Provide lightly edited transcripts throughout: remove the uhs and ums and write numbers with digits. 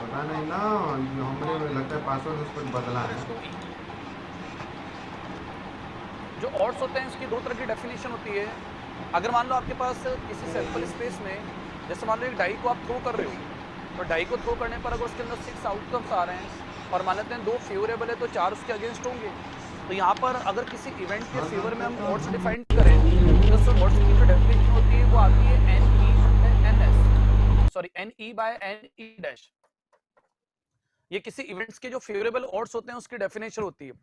पता नहीं ना, हमने लगता है पासवर्ड उस पर बदला है। जो ऑड्स होते हैं उसकी दो तरह की डेफिनेशन होती है। अगर मान लो आपके पास किसी सैंपल स्पेस में, जैसे मान लो एक डाई को आप थ्रो कर रहे हो, तो डाई को थ्रो करने पर अगर उसके अंदर 6 आउटकम्स आ रहे हैं और मान लेते हैं 2 फेवरेबल है तो 4 उसके अगेंस्ट होंगे। तो यहाँ पर अगर किसी इवेंट के हाँ हाँ फेवर में हम हाँ ऑड्स हाँ। डिफाइन करें तो उस ऑड्स की जो डेफिनेशन होती है वो आती है n E n S, sorry n E by N E dash. ये किसी इवेंट्स के जो फेवरेबल ऑड्स होते हैं उसकी डेफिनेशन होती है।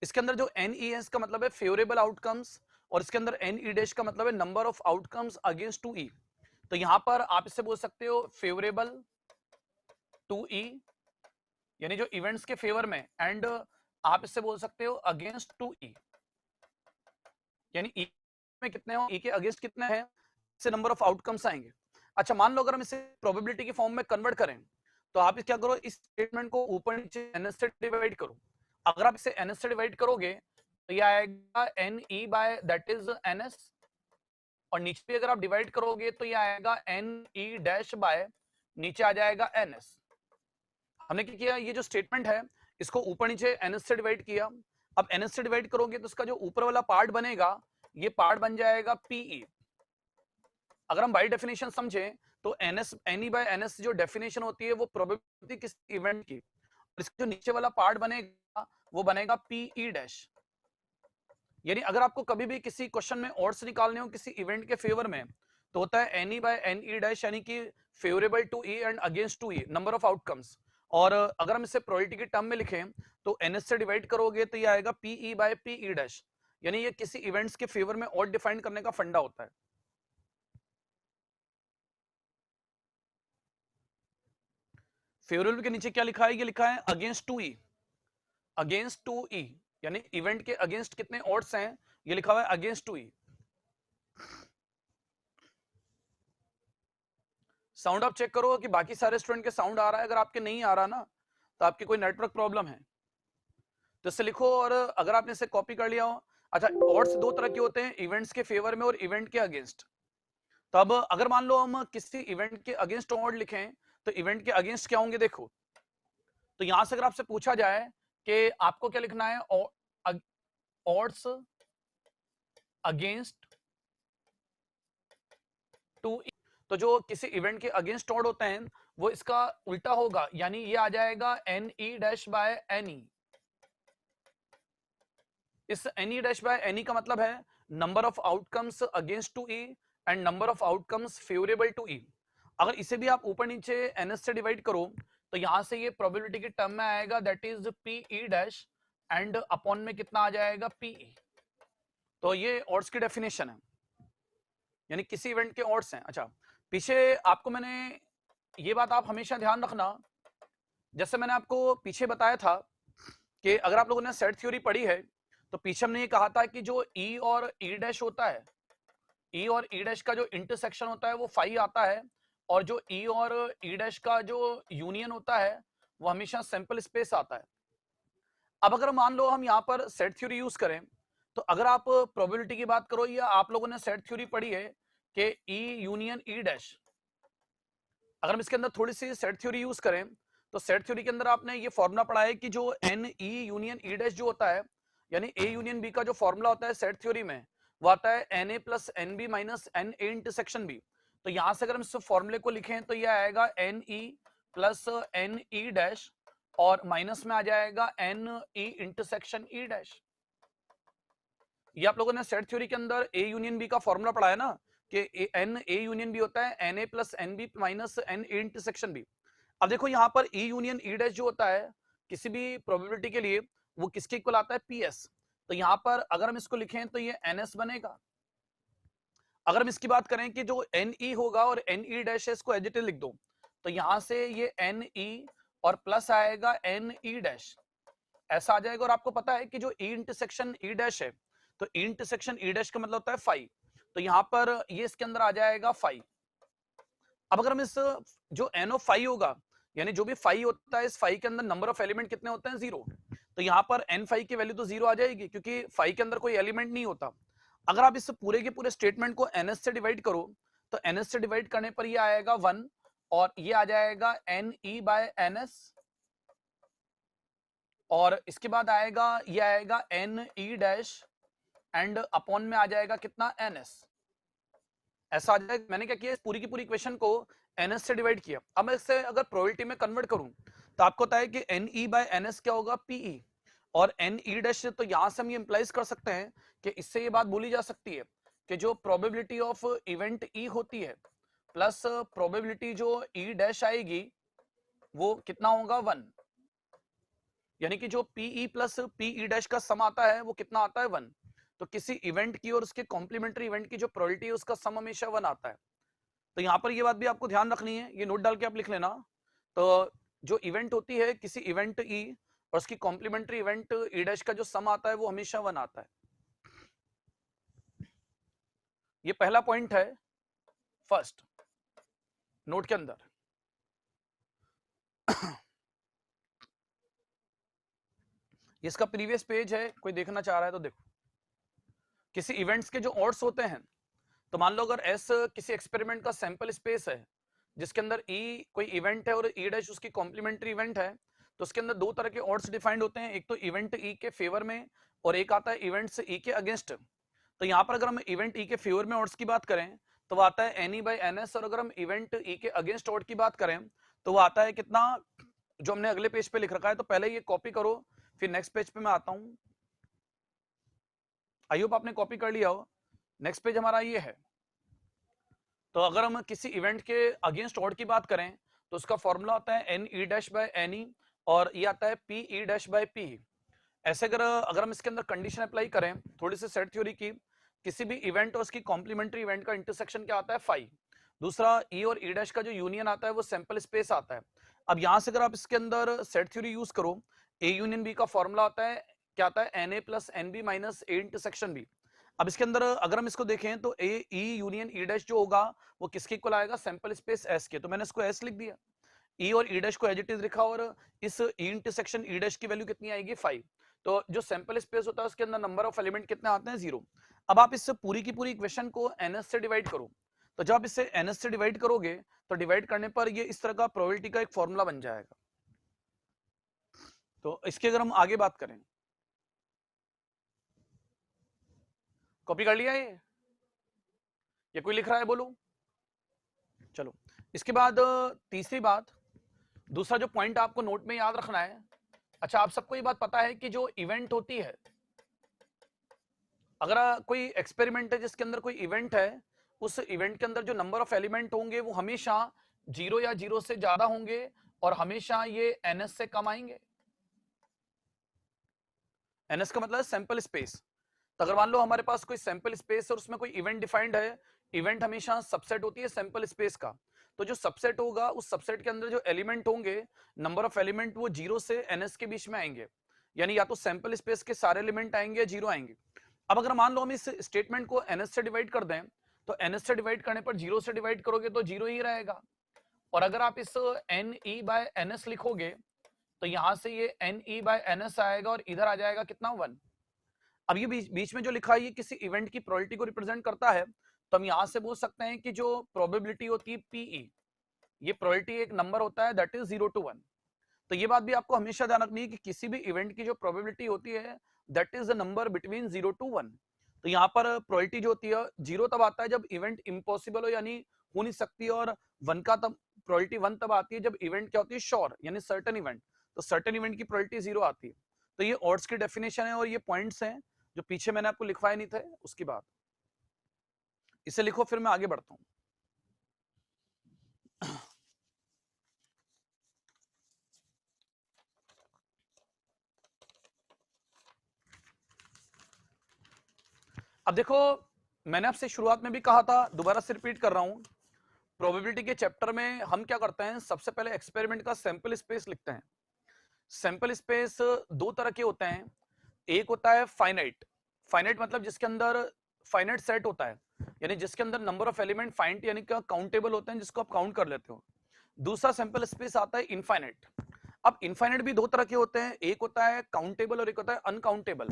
इसके अंदर जो एन ई एस का मतलब है फेवरेबल आउटकम्स, और इसके अंदर एन ई डैश का मतलब है number of outcomes against to E. तो यहां पर आप इससे बोल सकते हो फेवरेबल टू ई, यानी जो इवेंट्स के फेवर में, एंड आप इससे बोल सकते हो अगेंस्ट टू ई, यानी ई में कितने हो, ई के अगेंस्ट कितने हैं, से नंबर ऑफ आउटकम्स आएंगे। अच्छा मान लो अगर हम इसे प्रोबेबिलिटी के फॉर्म में कन्वर्ट करें, तो आप इस क्या करो, इस स्टेटमेंट को ऊपर नीचे एनएस से डिवाइड करो। अगर आप इसे एनएस से डिवाइड करोगे तो ये आएगा n E by that is n S, और नीचे भी अगर आप डिवाइड करोगे तो ये आएगा एन ई डैश बाय, नीचे आ जाएगा एनएस। हमने क्या किया, ये जो स्टेटमेंट है इसको ऊपर नीचे एनएस से डिवाइड किया। अब एनएस से डिवाइड करोगे तो इसका जो ऊपर वाला पार्ट बनेगा ये पार्ट बन जाएगा पीई। अगर हम बाई डेफिनेशन समझें तो n S n E by n S जो डेफिनेशन होती है वो प्रोबेबिलिटी किस इवेंट की, और इसका जो नीचे वाला पार्ट बनेगा वो बनेगा पीई डैश। यानी अगर आपको कभी भी किसी क्वेश्चन में ऑड्स निकालने हो किसी इवेंट के फेवर में, तो होता है n E by N E dash, यानी कि favourable to E and against to E number of outcomes. और अगर हम इसे प्रोबेबिलिटी के टर्म में लिखें तो एनएस से डिवाइड करोगे तो ये आएगा पीई बाय पीई डैश, यानी ये किसी इवेंट्स के फेवर में ऑड डिफाइन करने का फंडा होता है। फेवरेबल के नीचे क्या लिखा है, ये लिखा है against to E, against to E, यानी इवेंट के अगेंस्ट कितने ऑड्स हैं, ये लिखा हुआ है अगेंस्ट टू ई। साउंड आप चेक करो कि बाकी सारे स्टूडेंट के साउंड आ रहा है, अगर आपके नहीं आ रहा ना तो आपकी कोई नेटवर्क प्रॉब्लम है, तो इसे लिखो। और अगर आपने इसे कॉपी कर लिया हो, अच्छा ऑड्स दो तरह के होते हैं, इवेंट्स के फेवर में और इवेंट के अगेंस्ट। तो अब अगर मान लो हम किसी इवेंट के अगेंस्ट ऑड लिखें तो इवेंट के अगेंस्ट क्या होंगे देखो। तो यहां से अगर आपसे पूछा जाए कि आपको क्या लिखना है, ऑड्स अगेंस्ट टू, तो जो किसी इवेंट के अगेंस्ट ऑड होते हैं वो इसका उल्टा होगा, यानी ये आ जाएगा N E dash by N E. इस N E dash by N E का मतलब है number of outcomes against to E and number of outcomes favourable to E. अगर इसे भी आप ऊपर नीचे एनएस से डिवाइड करो तो यहां से ये प्रोबेबिलिटी के टर्म में आएगा that is P E dash, and upon में कितना आ जाएगा पीई। तो ये ऑड्स की डेफिनेशन है, यानी किसी इवेंट के ऑड्स हैं। अच्छा पीछे आपको मैंने ये बात आप हमेशा ध्यान रखना, जैसे मैंने आपको पीछे बताया था कि अगर आप लोगों ने सेट थ्योरी पढ़ी है तो पीछे हमने ये कहा था कि जो ई और ई डैश होता है, ई और ई डैश का जो इंटरसेक्शन होता है वो फाई आता है, और जो ई और ई डैश का जो यूनियन होता है वो हमेशा सैंपल स्पेस आता है। अब अगर मान लो हम यहाँ पर सेट थ्योरी यूज करें, तो अगर आप प्रोबेबिलिटी की बात करो या आप लोगों ने सेट थ्योरी पढ़ी है कि ई यूनियन ई डैश, अगर हम इसके अंदर थोड़ी सी सेट थ्योरी यूज करें तो सेट थ्योरी के अंदर आपने ये फॉर्मूला पढ़ा है कि जो n E union E dash जो होता है, यानी ए यूनियन बी का जो फॉर्मूला होता है सेट थ्योरी में, वो आता है n A plus n B minus n A intersection B. तो यहां से अगर हम इस फॉर्मूले को लिखें तो ये आएगा n E plus n E dash, और माइनस में आ जाएगा N E intersection E dash. ये आप लोगों ने सेट थ्योरी के अंदर ए यूनियन बी का फॉर्मूला पढ़ा है ना, कि एन ए यूनियन बी होता है n A plus n B minus n A intersection B. अब देखो यहाँ पर ई यूनियन ई डैश जो होता है किसी भी प्रोबेबिलिटी के लिए वो किसके इक्वल आता है, पी एस। तो यहाँ पर अगर हम इसको लिखें तो ये एन एस बनेगा। अगर हम इसकी बात करें कि जो एन ई होगा और एन ई डैश है इसको एज इट इज लिख दो, तो यहाँ से ये एन ई और प्लस आएगा एन ई डैश, ऐसा आ जाएगा। और आपको पता है कि जो ई इंटरसेक्शन ई डैश है, तो ई इंटरसेक्शन ई डैश का मतलब होता है फाई, तो यहाँ पर ये इसके अंदर आ जाएगा फाई। अब अगर हम इस जो एन ऑफ फाई होगा, यानी जो भी फाई होता है इस फाई के अंदर नंबर ऑफ एलिमेंट कितने होते हैं, 0, तो यहाँ पर एन फाई की वैल्यू तो 0 आ जाएगी क्योंकि फाई के अंदर कोई एलिमेंट नहीं होता। अगर आप इस पूरे के पूरे स्टेटमेंट को एनएस से डिवाइड करो तो एनएस से डिवाइड करने पर ये आएगा 1, और ये आ जाएगा N E by n S, और इसके बाद आएगा ये आएगा n E dash and upon में आ जाएगा कितना एन एस, ऐसा आ जाएगा। मैंने क्या किया, इस पूरी की पूरी इक्वेशन को एन एस से डिवाइड किया। अब मैं इससे अगर प्रोबेबिलिटी में कन्वर्ट करूं तो आपको पता है कि n E by n S क्या होगा, पीई, और एन ई डैश, तो यहां से हम ये इंप्लाइज कर सकते हैं कि इससे ये बात बोली जा सकती है कि जो प्रोबेबिलिटी ऑफ इवेंट ई होती है प्लस प्रोबेबिलिटी जो ई डैश आएगी वो कितना होगा, 1, यानी कि जो पीई प्लस पीई डैश का सम आता है वो कितना आता है, 1। तो किसी इवेंट की और उसके कॉम्प्लीमेंट्री इवेंट की जो प्रोबेबिलिटी है उसका सम हमेशा 1 आता है। तो यहाँ पर ये बात भी आपको ध्यान रखनी है, ये नोट डाल के आप लिख लेना। तो जो इवेंट होती है किसी इवेंट ई और उसकी कॉम्प्लीमेंट्री इवेंट ई डैश का जो सम आता है वो हमेशा 1 आता है। ये पहला पॉइंट है फर्स्ट नोट के अंदर। इसका प्रीवियस पेज है, कोई देखना चाह रहा है तो देखो। किसी इवेंट्स के जो ऑड्स होते हैं, तो मान लो अगर एस किसी एक्सपेरिमेंट का सैंपल स्पेस है जिसके अंदर ई कोई इवेंट है और ई डैश उसकी कॉम्प्लीमेंट्री इवेंट है, तो उसके अंदर दो तरह के ऑड्स डिफाइंड होते हैं, एक तो इवेंट ई के फेवर में और एक आता है इवेंट्स ई के अगेंस्ट। तो यहाँ पर अगर हम इवेंट ई के फेवर में ऑड्स की बात करें तो वो आता है n E by n S, और अगर हम इवेंट ई के अगेंस्ट ऑड की बात करें तो वो आता है कितना, जो हमने अगले पेज पे लिख रखा है। तो पहले ये कॉपी करो, फिर नेक्स्ट पेज पे मैं आता हूं। आई होप आपने कॉपी कर लिया हो। नेक्स्ट पेज हमारा ये है। तो अगर हम किसी इवेंट के अगेंस्ट ऑड की बात करें तो उसका फॉर्मूला होता है n E dash by N E, और ये आता है P E dash by P. ऐसे अगर हम इसके अंदर कंडीशन अप्लाई करें थोड़ी सी सेट थ्योरी की, किसी भी इवेंट और उसकी कॉम्प्लीमेंट्री इवेंट का इंटरसेक्शन क्या आता है, फाई। दूसरा ई और ई डैश का जो यूनियन आता है वो सैंपल स्पेस आता है। अब यहां से अगर आप इसके अंदर सेट थ्योरी यूज करो, ए यूनियन बी का फॉर्मूला आता है क्या आता है, n A plus n B minus A intersection B. अब इसके अंदर अगर हम इसको देखें तो ए ई यूनियन ई डैश जो होगा वो किसके इक्वल आएगा, सैंपल स्पेस एस के। तो मैंने इसको एस लिख दिया, ई और ई डैश को एज इट इज लिखा, और इस ई इंटरसेक्शन ई डैश की वैल्यू कितनी आएगी, 5। तो जो सैंपल स्पेस होता है उसके अंदर नंबर ऑफ एलिमेंट कितने आते हैं, 0। अब आप इससे पूरी की पूरी इक्वेशन को एनएस से डिवाइड करो। तो जब आप इसे एनएस से डिवाइड करोगे तो डिवाइड करने पर ये इस तरह का प्रोबेबिलिटी का एक फॉर्मूला बन जाएगा। तो इसकी अगर हम आगे बात करें, कॉपी कर लिया ये कोई लिख रहा है, बोलो। चलो इसके बाद तीसरी बात, दूसरा जो पॉइंट आपको नोट में याद रखना है। अच्छा, आप सबको ये बात पता है कि जो इवेंट होती है, अगर कोई एक्सपेरिमेंट है जिसके अंदर कोई इवेंट है, उस इवेंट के अंदर जो नंबर ऑफ एलिमेंट होंगे वो हमेशा 0 या 0 से ज्यादा होंगे और हमेशा ये एनएस से कम आएंगे। एनएस का मतलब है सैंपल स्पेस। तो अगर मान लो हमारे पास कोई सैंपल स्पेस है और उसमें कोई इवेंट डिफाइंड है, इवेंट हमेशा सबसेट होती है सैंपल स्पेस का। तो जो सबसेट होगा उस सबसेट के अंदर जो एलिमेंट होंगे, नंबर ऑफ एलिमेंट वो 0 से एनएस के बीच में आएंगे, यानी या तो सैंपल स्पेस के सारे एलिमेंट आएंगे या 0 आएंगे। अब अगर मान लो हम इस स्टेटमेंट को एनएस से डिवाइड कर दें, तो एनएस से डिवाइड करने पर 0 से डिवाइड करोगे तो 0 ही रहेगा, और अगर आप इस एन ई बाय एनएस लिखोगे तो यहां से ये एन ई बाय एनएस आएगा और इधर आ जाएगा कितना, 1। अब ये बीच में जो लिखा है ये किसी इवेंट की प्रोबेबिलिटी को रिप्रेजेंट करता है। तो हम यहां से बोल सकते हैं कि जो प्रोबेबिलिटी होती है पीई, ये प्रोबेबिलिटी एक नंबर होता है दैट इज 0 to 1। तो ये बात भी आपको हमेशा ध्यान रखनी है कि किसी भी इवेंट की जो प्रोबेबिलिटी होती है that is the number between 0 to 1। तो यहाँ पर प्रोबेबिलिटी जो होती है 0 तब आता है जब इवेंट इम्पॉसिबल हो, यानी हो नहीं सकती, और 1 का तब प्रोबेबिलिटी 1 तब आती है जब इवेंट क्या होती है, श्योर, यानी सर्टेन इवेंट। तो सर्टेन इवेंट की प्रोबेबिलिटी 0 आती है। तो ये ऑड्स की डेफिनेशन है और ये पॉइंट्स हैं जो पीछे मैंने आपको लिखवाए नहीं थे, उसकी बात। इसे लिखो फिर मैं आगे बढ़ता हूं। अब देखो, मैंने आपसे शुरुआत में भी कहा था, दोबारा से रिपीट कर रहा हूं, प्रोबेबिलिटी के चैप्टर में हम क्या करते हैं, सबसे पहले एक्सपेरिमेंट का सैंपल स्पेस लिखते हैं। सैंपल स्पेस दो तरह के होते हैं, एक होता है फाइनाइट। फाइनाइट मतलब जिसके अंदर फाइनाइट सेट होता है, यानी जिसके अंदर नंबर ऑफ एलिमेंट फाइनाइट यानी कि काउंटेबल होते हैं, जिसको आप काउंट कर लेते हो। दूसरा सैंपल स्पेस आता है इनफाइनाइट। अब इनफाइनाइट भी दो तरह के होते हैं, एक होता है काउंटेबल और एक होता है अनकाउंटेबल।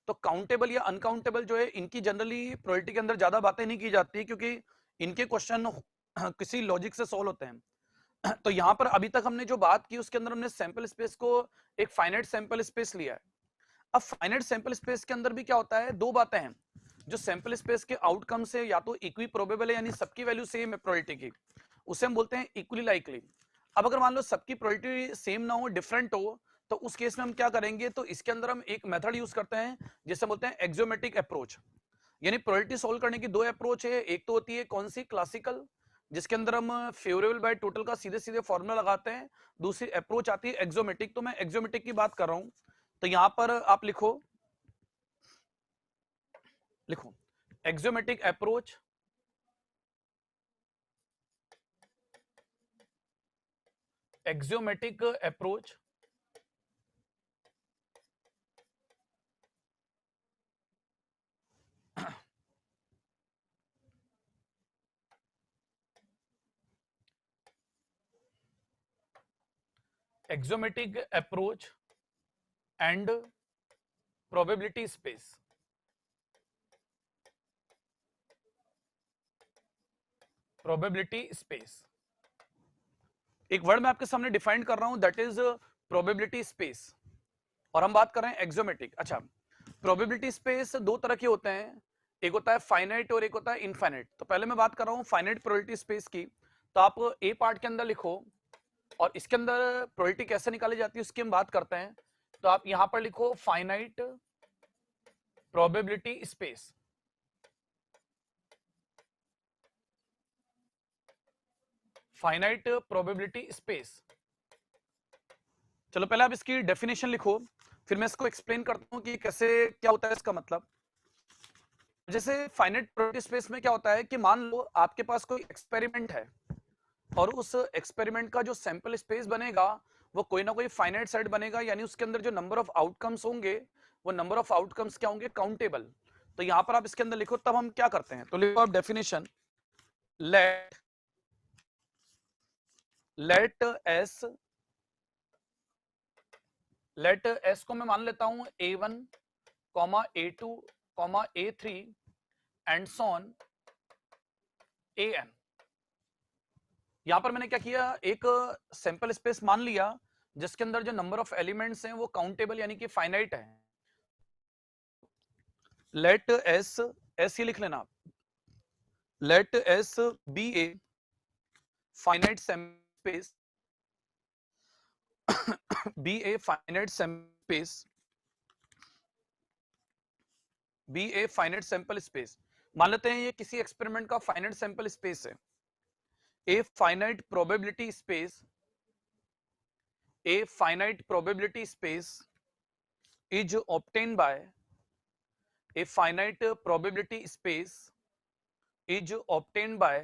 तो काउंटेबल या अनकाउंटेबल जो है, इनकी जनरली प्रोबेबिलिटी के अंदर ज्यादा बातें नहीं की जाती क्योंकि इनके क्वेश्चन किसी लॉजिक से सॉल्व होते हैं। तो यहां पर अभी तक हमने जो बात की उसके अंदर हमने सैंपल स्पेस को एक फाइनाइट सैंपल स्पेस लिया है। अब फाइनाइट सैंपल स्पेस के अंदर भी क्या होता है, दो बातें हैं। जो सैंपल स्पेस के आउटकम से या तो इक्वी प्रोबेबल है, यानी सबकी वैल्यू सेम है प्रोबेबिलिटी की, उसे हम बोलते हैं इक्वली लाइकली। अब अगर मान लो सबकी प्रोबेबिलिटी सेम ना हो, डिफरेंट हो, तो उस केस में हम क्या करेंगे, तो इसके अंदर हम एक मेथड यूज करते हैं जिसे बोलते हैं एक्सियोमेटिक अप्रोच। यानी प्रोबेबिलिटी सोल्व करने की दो अप्रोच है। एक तो होती है कौन सी, क्लासिकल, जिसके अंदर हम फेवरेबल बाय टोटल का सीधे सीधे फॉर्मूला लगाते हैं। दूसरी अप्रोच आती है एक्सियोमेटिक, तो मैं एक्सियोमेटिक की बात कर रहा हूं। तो यहां पर आप लिखो लिखो axiomatic approach, axiomatic approach axiomatic approach and probability space. Probability space एक वर्ड मैं आपके सामने डिफाइन कर रहा हूं, दैट इज प्रोबेबिलिटी स्पेस। और हम बात कर रहे हैं एक्सियोमेटिक। अच्छा, प्रोबेबिलिटी स्पेस दो तरह के होते हैं, एक होता है फाइनाइट और एक होता है इनफाइनाइट। तो पहले मैं बात कर रहा हूं फाइनाइट प्रोबेबिलिटी स्पेस की। तो आप ए पार्ट के अंदर लिखो, और इसके अंदर प्रोबेबिलिटी कैसे निकाली जाती है उसकी हम बात करते हैं। तो आप यहां पर लिखो finite probability space. Finite probability space. चलो पहले आप इसकी डेफिनेशन लिखो, फिर मैं इसको एक्सप्लेन करता हूं कि कैसे, क्या होता है इसका मतलब। जैसे फाइनाइट प्रोबेबिलिटी स्पेस में क्या होता है कि मान लो आपके पास कोई एक्सपेरिमेंट है, और उस एक्सपेरिमेंट का जो सैंपल स्पेस बनेगा वो कोई ना कोई फाइनाइट सेट बनेगा, यानी उसके अंदर जो नंबर ऑफ आउटकम्स होंगे वो नंबर ऑफ आउटकम्स क्या होंगे, काउंटेबल। तो यहां पर आप इसके अंदर लिखो, तब हम क्या करते हैं, तो लिखो आप definition, let let S let S को मैं मान लेता हूं A1, A2, A3 and sworn AN। यहां पर मैंने क्या किया, एक सैंपल स्पेस मान लिया जिसके अंदर जो नंबर ऑफ एलिमेंट्स हैं वो काउंटेबल यानी कि फाइनाइट है। लेट एस, एस ये लिख लेना आप, let S be a finite space, be a finite space, be a finite sample space. मान लेते हैं ये किसी एक्सपेरिमेंट का फाइनाइट सैंपल स्पेस है। A finite probability space, a finite probability space is obtained by, a finite probability space is obtained by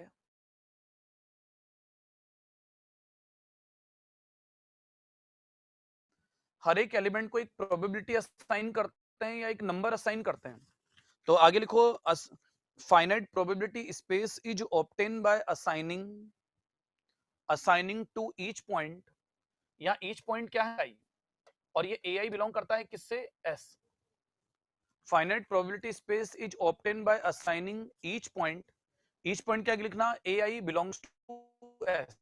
हर एक element को एक प्रोबेबिलिटी असाइन करते हैं या एक नंबर असाइन करते हैं। तो आगे लिखो, finite probability space is obtain by assigning to each point, या ईच पॉइंट क्या है, और ये ए आई बिलोंग करता है किससे, S. Finite probability space is obtain by assigning each point, each point क्या लिखना, A I belongs to S.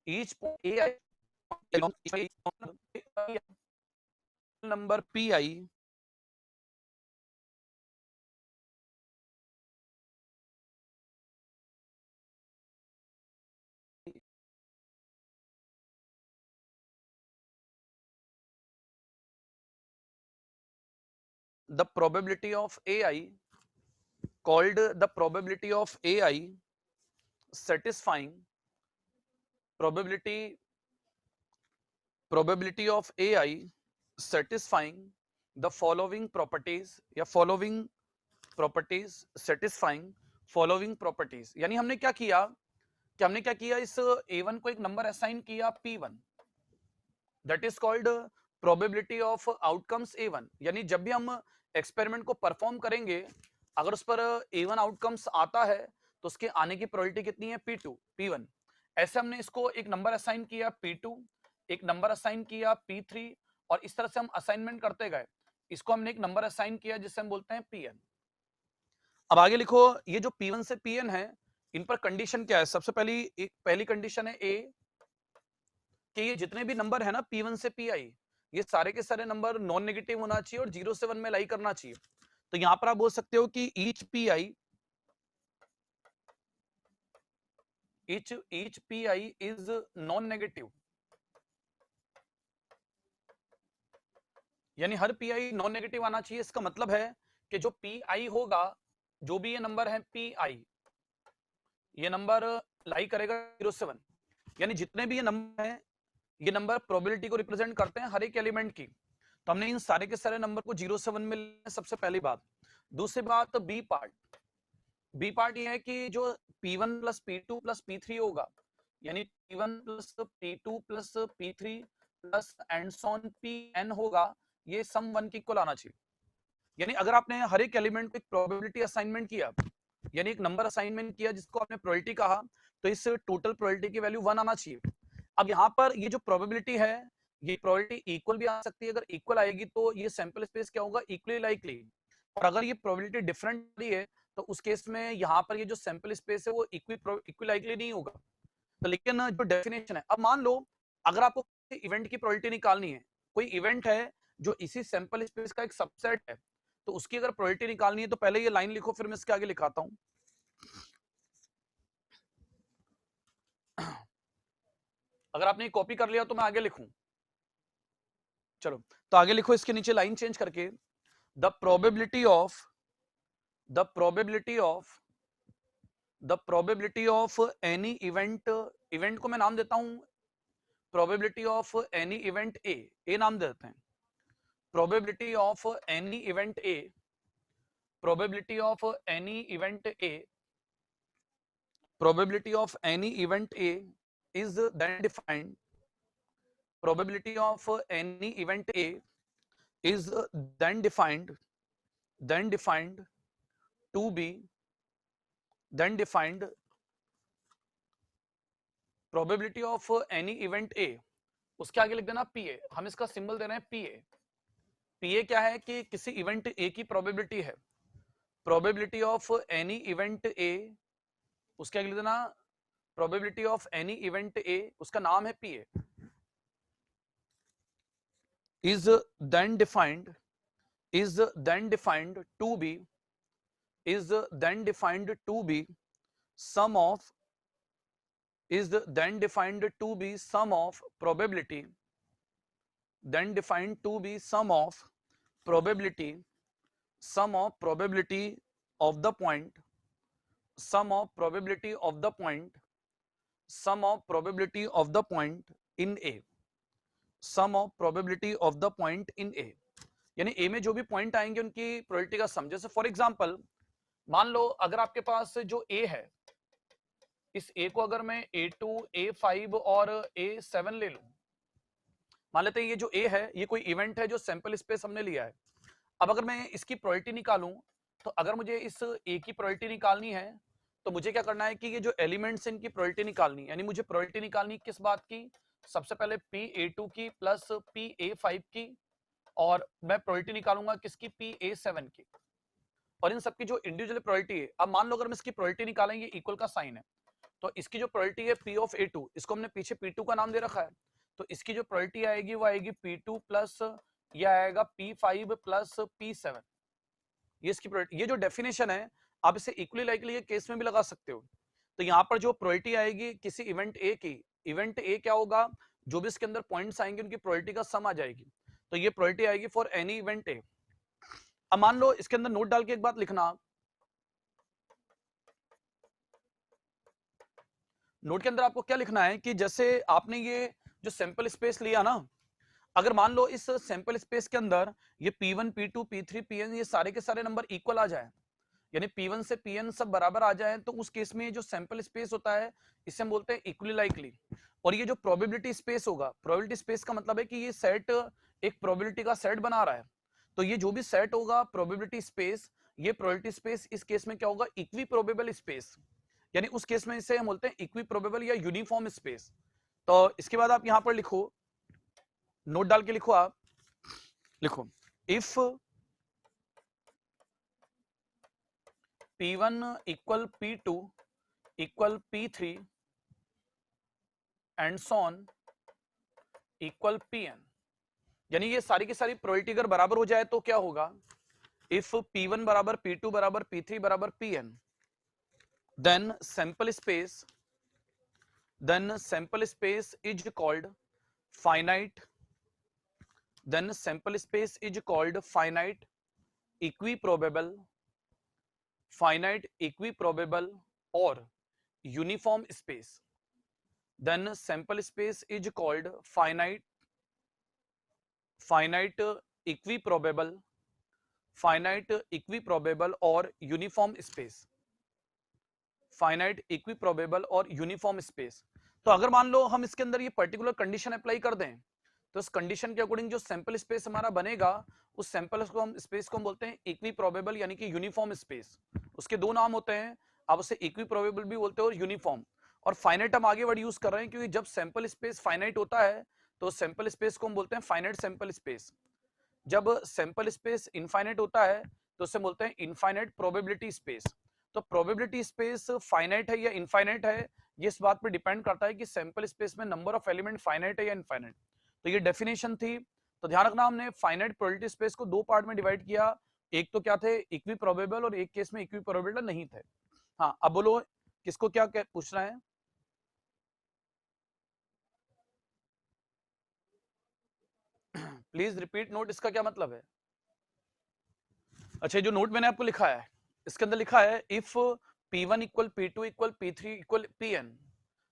Each A I number P I the probability of AI, called the probability of AI satisfying probability of AI satisfying the following properties, या following properties satisfying following properties। यानी हमने क्या किया कि हमने क्या किया, इस A1 को एक नंबर असाइन किया P1, that is called probability of outcomes A1। यानी जब भी हम एक्सपेरिमेंट को परफॉर्म करेंगे, अगर उस पर A1 आउटकम्स आता है तो उसके आने की प्रोबेबिलिटी कितनी है, P2, P1। ऐसे हमने इसको एक नंबर असाइन किया P2, एक नंबर असाइन किया P3 और इस तरह से हम असाइनमेंट करते गए, इसको हमने एक नंबर असाइन किया जिसे हम बोलते हैं Pn। अब आगे लिखो, ये जो P1 से Pn है, इन पर कंडीशन क्या है? सबसे पहली कंडीशन है ए कि ये जितने भी नंबर है ना P1 से Pi, ये सारे के सारे नंबर नॉन नेगेटिव होना चाहिए और 0 से 1 में लाई करना चाहिए। तो यहां पर आप बोल सकते हो कि each Pi is non negative, यानी हर Pi नॉन नेगेटिव आना चाहिए। इसका मतलब है कि जो Pi होगा, जो भी ये नंबर है Pi, ये नंबर लाई करेगा 0 से 1, यानी जितने भी ये नंबर हैं, ये नंबर प्रोबेबिलिटी को रिप्रेजेंट करते हैं हर एक एलिमेंट की। तो हमने इन सारे के सारे नंबर को 0 से 1 में लेना है, सबसे पहली बात। दूसरी बात बी पार्ट ये है कि जो P1 plus P2 plus P3 होगा, यानी P1 plus P2 plus P3 plus and so on Pn होगा, ये सम 1 के इक्वल आना चाहिए। यानी अगर आपने हर एक एलिमेंट को एक प्रोबेबिलिटी असाइनमेंट किया, यानी एक नंबर असाइनमेंट किया जिसको आपने प्रोबेबिलिटी कहा, तो इस टोटल प्रोबेबिलिटी की वैल्यू 1 आना चाहिए। अब यहाँ पर ये जो प्रोबेबिलिटी है, ये प्रोबेबिलिटी इक्वल भी आ सकती है। अगर इक्वल आएगी तो ये सैंपल स्पेस क्या होगा? Equally likely. और अगर ये प्रोबेबिलिटी डिफरेंट है तो उस केस में यहाँ पर ये जो सैंपल स्पेस है वो इक्वली लाइकली नहीं होगा। तो लेकिन जो डेफिनेशन है, अब मान लो अगर आपको इवेंट की प्रोबेबिलिटी निकालनी है, कोई इवेंट है जो इसी सैंपल स्पेस का एक सबसेट है, तो उसकी अगर प्रोबेबिलिटी निकालनी है तो पहले ये लाइन लिखो, फिर मैं इसके आगे लिखाता हूं। अगर आपने कॉपी कर लिया तो मैं आगे लिखूं। चलो, तो आगे लिखो इसके नीचे लाइन चेंज करके, the probability of any event को मैं नाम देता हूं probability of any event A नाम देते हैं। Probability of any event A probability of any event A probability of any event A is then defined probability of any event A is then defined to be probability of any event A, उसके आगे लिख देना PA। हम इसका symbol दे रहे हैं PA क्या है कि किसी इवेंट A की प्रोबेबिलिटी है, probability of any event A, उसके आगे लिख देना probability of any event A, उसका नाम है PA, is then defined to be sum of probability of the point in A, sum of probability of the point in A, यानी A में जो भी पॉइंट आएंगे उनकी प्रोबेबिलिटी का सम। जैसे फॉर एग्जांपल मान लो अगर आपके पास जो ए है, इस ए को अगर मैं A2 A5 और A7 ले लूं, मान लेते हैं ये जो ए है ये कोई इवेंट है जो सैंपल स्पेस हमने लिया है। अब अगर मैं इसकी प्रोबेबिलिटी निकालूं, तो अगर मुझे इस ए की प्रोबेबिलिटी निकालनी है तो मुझे क्या करना है कि ये जो एलिमेंट्स इनकी प्रोबेबिलिटी निकालनी है, यानी मुझे प्रोबेबिलिटी निकालनी किस बात की? सबसे पहले PA2 की प्लस PA5 की, और मैं प्रोबेबिलिटी निकालूंगा किसकी? PA7 की। और इन सबकी जो इंडिविजुअल प्रोबेबिलिटी है, अब मान लो अगर मैं इसकी प्रोबेबिलिटी निकालेंगे, इक्वल का साइन है, तो इसकी जो प्रोबेबिलिटी है P ऑफ A2, इसको हमने पीछे P2 का नाम दे रखा है, तो इसकी जो प्रोबेबिलिटी आएगी वो आएगी P2 प्लस ये आएगा P5 प्लस P7। ये इसकी प्रोबेबिलिटी, ये जो डेफिनेशन है आप इसे इक्वली लाइकली के केस में भी लगा सकते हो। तो यहाँ पर जो प्रोबेबिलिटी आएगी किसी इवेंट ए की, इवेंट ए क्या होगा? जो भी इसके अंदर पॉइंट्स आएंगे उनकी प्रोबेबिलिटी का सम आ जाएगी, तो ये प्रोबेबिलिटी आएगी फॉर एनी इवेंट ए। अब मान लो इसके अंदर नोट डाल के एक बात लिखना, नोट के अंदर आपको क्या लिखना है कि जैसे आपने ये जो सैंपल स्पेस लिया ना, अगर मान लो इस सैंपल स्पेस के अंदर ये P1 P2 P3 Pn ये सारे के सारे नंबर इक्वल आ जाए, यानी P1 से Pn सब बराबर आ जाए, तो उस केस में जो सैंपल स्पेस होता है इसे हम बोलते हैं इक्वली लाइकली। और ये जो प्रोबेबिलिटी स्पेस होगा, प्रोबेबिलिटी स्पेस का मतलब है कि ये सेट एक प्रोबेबिलिटी का सेट बना रहा है, तो ये जो भी सेट होगा प्रोबेबिलिटी स्पेस, ये प्रोबेबिलिटी स्पेस इस केस में क्या होगा? इक्वी प्रोबेबल स्पेस, यानी उस केस में इसे हम बोलते हैं इक्वी प्रोबेबल या यूनिफॉर्म स्पेस। तो इसके बाद आप यहां पर लिखो नोट डाल के लिखो आप, लिखो if P1 equal P2 equal P3 and so on equal Pn, यानी ये सारी की सारी प्रोबेबिलिटी अगर बराबर हो जाए तो क्या होगा, इफ P1 बराबर P2 बराबर P3 बराबर Pn, then sample space is called finite, then sample space is called finite equiprobable or uniform space, then sample space is called finite equiprobable or uniform space, finite equiprobable और uniform space. तो अगर मान लो हम इसके अंदर ये particular condition apply कर दें, तो इस कंडीशन के अकॉर्डिंग जो सैंपल स्पेस हमारा बनेगा, उस सैंपल को हम स्पेस को हम बोलते हैं इक्विप्रोबेबल यानी कि यूनिफॉर्म स्पेस। उसके दो नाम होते हैं, आप उसे इक्विप्रोबेबल भी बोलते हो और यूनिफॉर्म। और फाइनाइट हम आगे वर्ड यूज कर रहे हैं क्योंकि जब सैंपल स्पेस फाइनाइट होता है तो सैंपल स्पेस को हम बोलते हैं फाइनाइट सैंपल स्पेस। जब सैंपल स्पेस इनफाइनाइट होता है तो उसे बोलते हैं इनफाइनाइट प्रोबेबिलिटी स्पेस। तो प्रोबेबिलिटी स्पेस फाइनाइट है या इनफाइनाइट है, ये इस बात पे डिपेंड करता है कि सैंपल स्पेस में नंबर ऑफ एलिमेंट फाइनाइट है या इनफाइनाइट। तो ये डेफिनेशन थी। तो ध्यान रखना, हमने फाइनाइट प्रोबेबिलिटी स्पेस को दो पार्ट में डिवाइड किया, एक तो क्या थे इक्वी प्रोबेबल और एक केस में इक्वी प्रोबेबल नहीं थे। हाँ अब बोलो किसको क्या पूछना है। प्लीज रिपीट नोट, इसका क्या मतलब है। अच्छा जो नोट मैंने आपको लिखा है इसके अंदर लिखा है if P1 equal P2 equal P3 equal Pn,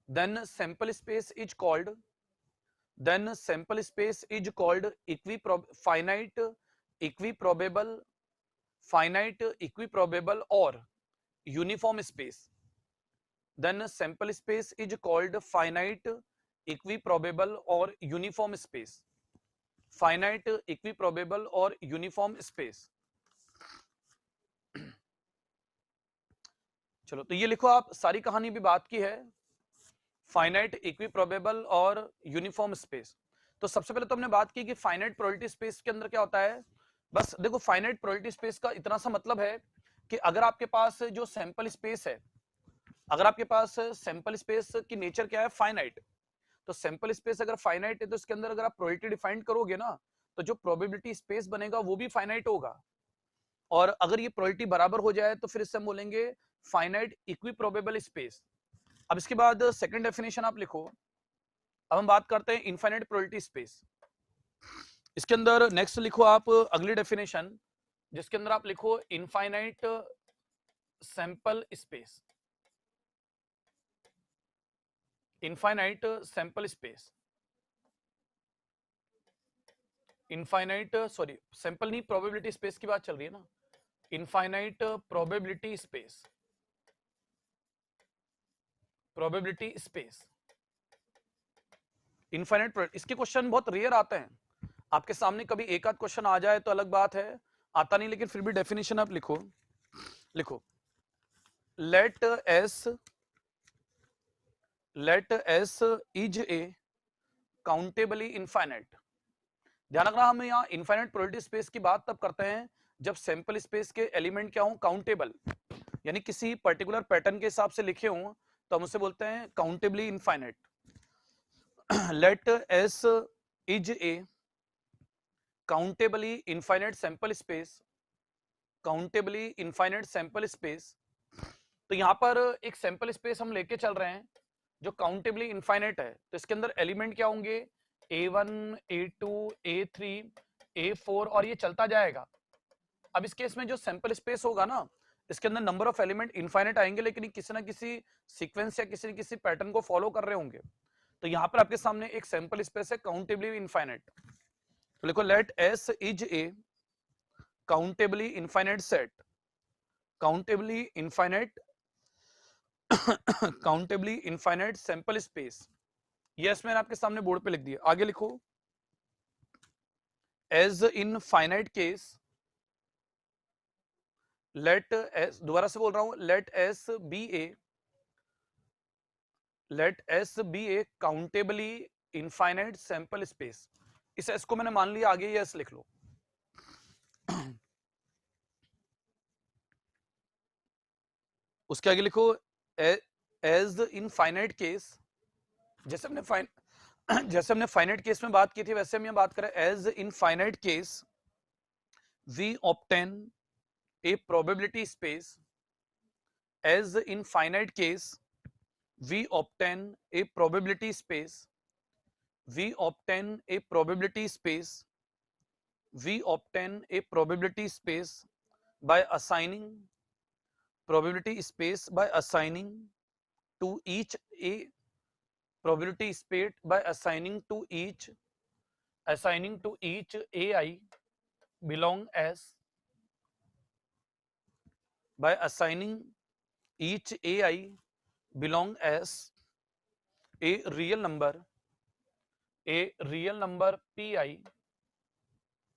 then sample space is called finite equiprobable or uniform space, then sample space is called finite equiprobable or uniform space, finite equiprobable or uniform space। चलो तो ये लिखो आप, सारी कहानी भी बात की है फाइनाइट इक्विप्रोबेबल और यूनिफॉर्म स्पेस। तो सबसे पहले तो हमने बात की कि फाइनाइट प्रोबेबिलिटी स्पेस के अंदर क्या होता है। बस देखो फाइनाइट प्रोबेबिलिटी स्पेस का इतना सा मतलब है कि अगर आपके पास जो सैंपल स्पेस है, अगर आपके पास सैंपल स्पेस की नेचर क्या है फाइनाइट, तो सैंपल स्पेस अगर फाइनाइट है तो इसके अंदर अगर आप प्रोबेबिलिटी डिफाइन करोगे ना, तो जो प्रोबेबिलिटी स्पेस बनेगा वो भी फाइनाइट होगा। और अगर ये प्रोबेबिलिटी बराबर हो जाए तो फिर इससे हम बोलेंगे फाइनाइट इक्विप्रोबेबल स्पेस। अब इसके बाद सेकंड डेफिनेशन आप लिखो। अब हम बात करते हैं इनफाइनाइट प्रोबेबिलिटी स्पेस। इसके अंदर नेक्स्ट लिखो आप अगली डेफिनेशन, जिसके अंदर आप लिखो infinite sample space, infinite sample space, infinite sorry sample नहीं प्रोबेबिलिटी स्पेस की बात चल रही है ना, infinite probability space, probability space infinite. इसके क्वेश्चन बहुत रेयर आते हैं, आपके सामने कभी एक आध क्वेश्चन आ जाए तो अलग बात है, आता नहीं, लेकिन फिर भी डेफिनेशन आप लिखो। लिखो let S is a countably infinite. ध्यान रखना, हम यहाँ इनफाइनाइट प्रोबेबिलिटी स्पेस की बात तब करते हैं जब सैंपल स्पेस के एलिमेंट क्या हो काउंटेबल, यानी किसी पर्टिकुलर पैटर्न के हिसाब से लिखे हों तो हम उसे बोलते हैं countably infinite. Let S is a countably infinite sample space, countably infinite sample space. तो यहां पर एक सैंपल स्पेस हम लेके चल रहे हैं जो काउंटेबली इनफाइनाइट है, तो इसके अंदर एलिमेंट क्या होंगे A1 A2 A3 A4 और ये चलता जाएगा। अब इस केस में जो सैंपल स्पेस होगा ना, इसके अंदर नंबर ऑफ एलिमेंट इनफाइनाइट आएंगे, लेकिन किसी ना किसी सीक्वेंस या किसी न किसी पैटर्न को फॉलो कर रहे होंगे। तो यहां पर आपके सामने एक सैंपल स्पेस है काउंटेबली इनफाइनाइट। तो लिखो let S is a countably infinite set, countably infinite countably infinite sample space. Yes मैंने आपके सामने बोर्ड पे लिख दिया, आगे लिखो as in finite case let S, दोबारा से बोल रहा हूं, let S be a countably infinite sample space. इस एस को मैंने मान लिया, आगे ये एस लिख लो। उसके आगे लिखो एज इन फाइनाइट केस, जैसे हमने जैसे हमने फाइनाइट केस में बात की थी वैसे हम यहाँ बात करें as in finite case we obtain a probability space, as in finite case we obtain a probability space, we obtain a probability space, we obtain a probability space by assigning probability space by assigning to each a probability space by assigning to each ai belong as, by assigning each ai belong as a real number pi,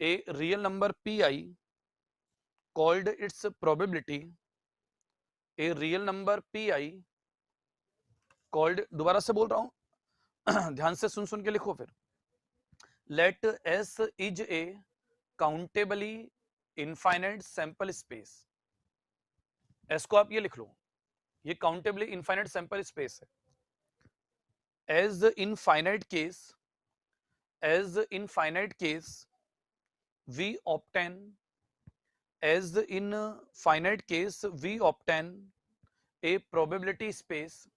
a real number pi called its probability, a real number pi called, दोबारा से बोल रहा हूं, ध्यान से सुन सुन के लिखो फिर, let S is a countably infinite sample space, S को आप ये लिख लो, ये काउंटेबली इनफाइनाइट सैंपल स्पेस है। as in finite case we obtain, as in finite case we obtain a probability space,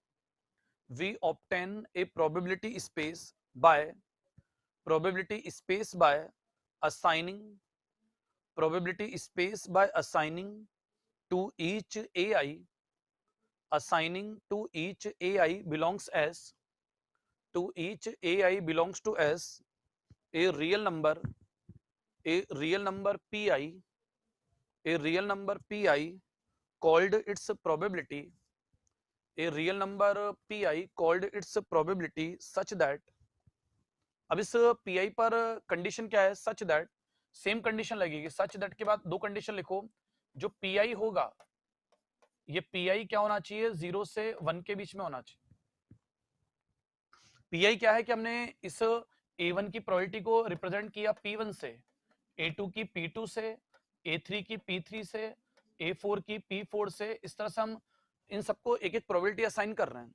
we obtain a probability space by assigning to each ai, assigning to each ai belongs as, to each ai belongs to as a real number pi, a real number pi called its probability, a real number pi called its probability such that, अब इस pi पर condition क्या है, such that, same condition लगेगी, such that के बाद दो condition लिखो, जो pi होगा ये pi क्या होना चाहिए, 0 से 1 के बीच में होना चाहिए। pi क्या है कि हमने इस a1 की प्रोबेबिलिटी को रिप्रेजेंट किया p1 से, a2 की p2 से, a3 की p3 से, a4 की p4 से, इस तरह से हम इन सबको एक एक प्रोबेबिलिटी असाइन कर रहे हैं।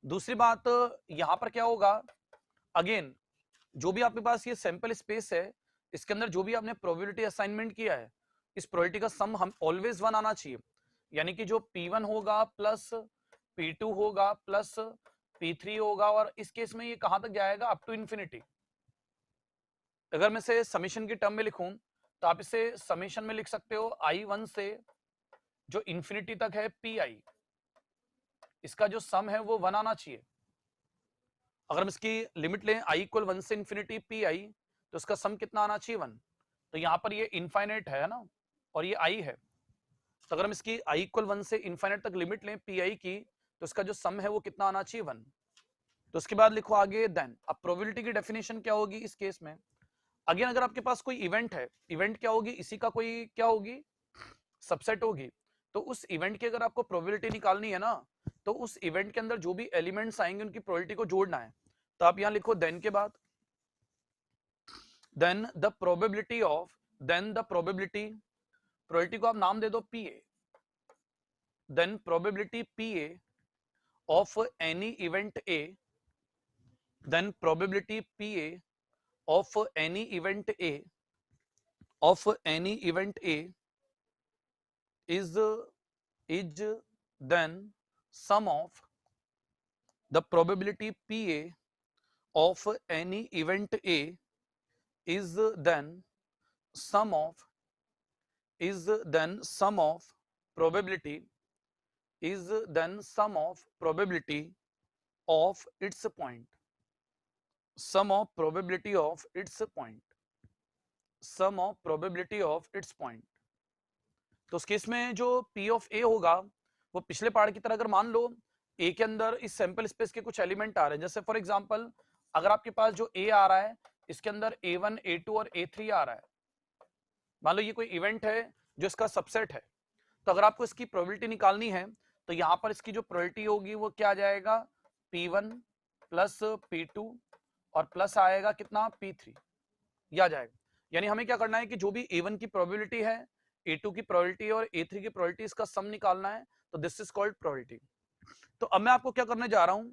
दूसरी बात यहां पर क्या होगा, अगेन जो भी आपके पास ये सैंपल स्पेस है इसके अंदर जो भी आपने प्रोबेबिलिटी असाइनमेंट किया है इस प्रोबेबिलिटी का सम हम ऑलवेज 1 आना चाहिए, यानी कि जो p1 होगा प्लस p2 होगा प्लस p3 होगा, और इस केस में ये कहां तक जाएगा, अप टू इंफिनिटी। अगर मैं इसे समेशन की टर्म में लिखूं तो आप इसे समेशन में लिख सकते हो i1 से जो इंफिनिटी तक है pi, इसका जो सम है वो 1 आना चाहिए। अगर हम इसकी लिमिट लें i इक्वल 1 से इंफिनिटी pi तो इसका सम कितना आना चाहिए, 1। तो यहां पर ये इनफाइनाइट है ना, और ये i है, तो अगर हम इसकी i इक्वल 1 से इनफाइनाइट तक लिमिट लें pi की तो इसका जो सम है वो कितना आना चाहिए, 1। तो उसके बाद लिखो आगे देन, अब प्रोबेबिलिटी की डेफिनेशन क्या होगी इस केस में, अगेन अगर आपके पास कोई इवेंट है, इवेंट क्या होगी, इसी का कोई क्या होगी, सबसेट होगी, तो उस इवेंट की अगर आपको प्रोबेबिलिटी निकालनी है ना तो उस इवेंट के अंदर जो भी एलिमेंट्स आएंगे उनकी प्रोबेबिलिटी को जोड़ना है। तो आप यहां लिखो देन के बाद, then the probability of, then the probability को आप नाम दे दो pa, then probability pa of any event a, then probability pa of any event a, of any event a is then sum of the probability pa of any event a is then sum of, is then sum of probability, is then sum of probability of its point, sum of probability of its point, sum of probability of its point। तो उस case में जो P of A होगा वो पिछले part की तरह, अगर मान लो A के अंदर इस सैंपल स्पेस के कुछ एलिमेंट आ रहे हैं, जैसे फॉर एग्जांपल अगर आपके पास जो A आ रहा है इसके अंदर A1 A2 और A3 आ रहा है, मान लो ये कोई इवेंट है जो इसका सबसेट है, तो अगर आपको इसकी प्रोबेबिलिटी निकालनी है तो यहां पर इसकी जो प्रोबेबिलिटी होगी वो क्या आ जाएगा, P1 प्लस P2 और प्लस आएगा कितना, P3। ये आ जाएगा। यानी हमें क्या करना है कि जो भी A1 की प्रोबेबिलिटी है, A2 की प्रोबेबिलिटी और A3 की प्रोबेबिलिटी, इसका सम निकालना है, तो दिस इज कॉल्ड प्रोबेबिलिटी। तो अब मैं आपको क्या करने जा रहा हूं,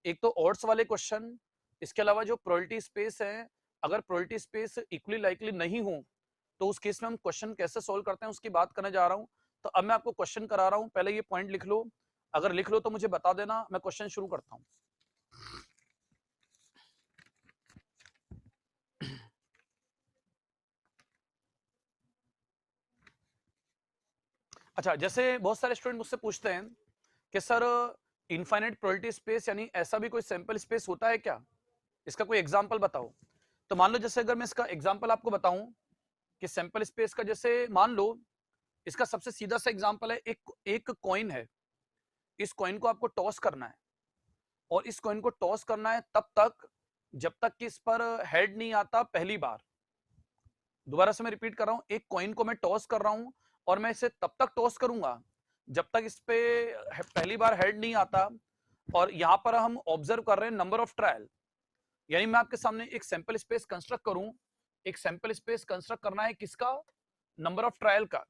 एक तो ऑड्स वाले क्वेश्चन, इसके अलावा जो प्रोबेबिलिटी स्पेस है, अगर प्रोबेबिलिटी स्पेस इक्वली लाइकली नहीं हो तो उस केस में हम क्वेश्चन कैसे सोल्व करते हैं उसकी बात करने जा रहा हूं। तो अब मैं आपको क्वेश्चन करा रहा हूं, पहले ये पॉइंट लिख लो, अगर लिख लो तो मुझे बता देना, मैं क्वेश्चन शुरू करता हूं। अच्छा, जैसे बहुत सारे स्टूडेंट मुझसे पूछते हैं कि सर इनफाइनाइट प्रोबेबिलिटी स्पेस यानी ऐसा भी कोई सैंपल स्पेस होता है क्या, इसका कोई एग्जांपल बताओ। तो मान लो जैसे अगर मैं इसका एग्जांपल आपको बताऊं कि सैंपल स्पेस का, जैसे मान लो इसका सबसे सीधा सा एग्जांपल है, एक एक कॉइन है, इस कॉइन को आपको टॉस करना है, और इस कॉइन को टॉस करना है तब तक जब तक कि इस पर हेड नहीं आता पहली बार। दोबारा से मैं रिपीट कर रहा हूं, एक कॉइन को मैं टॉस कर रहा हूं और मैं इसे तब तक टॉस करूंगा जब तक इस पे पहली बार हेड नहीं आता। और यहां पर हम ऑब्जर्व कर रहे हैं नंबर ऑफ ट्रायल, यानी मैं आपके सामने एक सैंपल स्पेस कंस्ट्रक्ट करूं, एक सैंपल स्पेस कंस्ट्रक्ट करना है किसका, नंबर ऑफ ट्रायल का,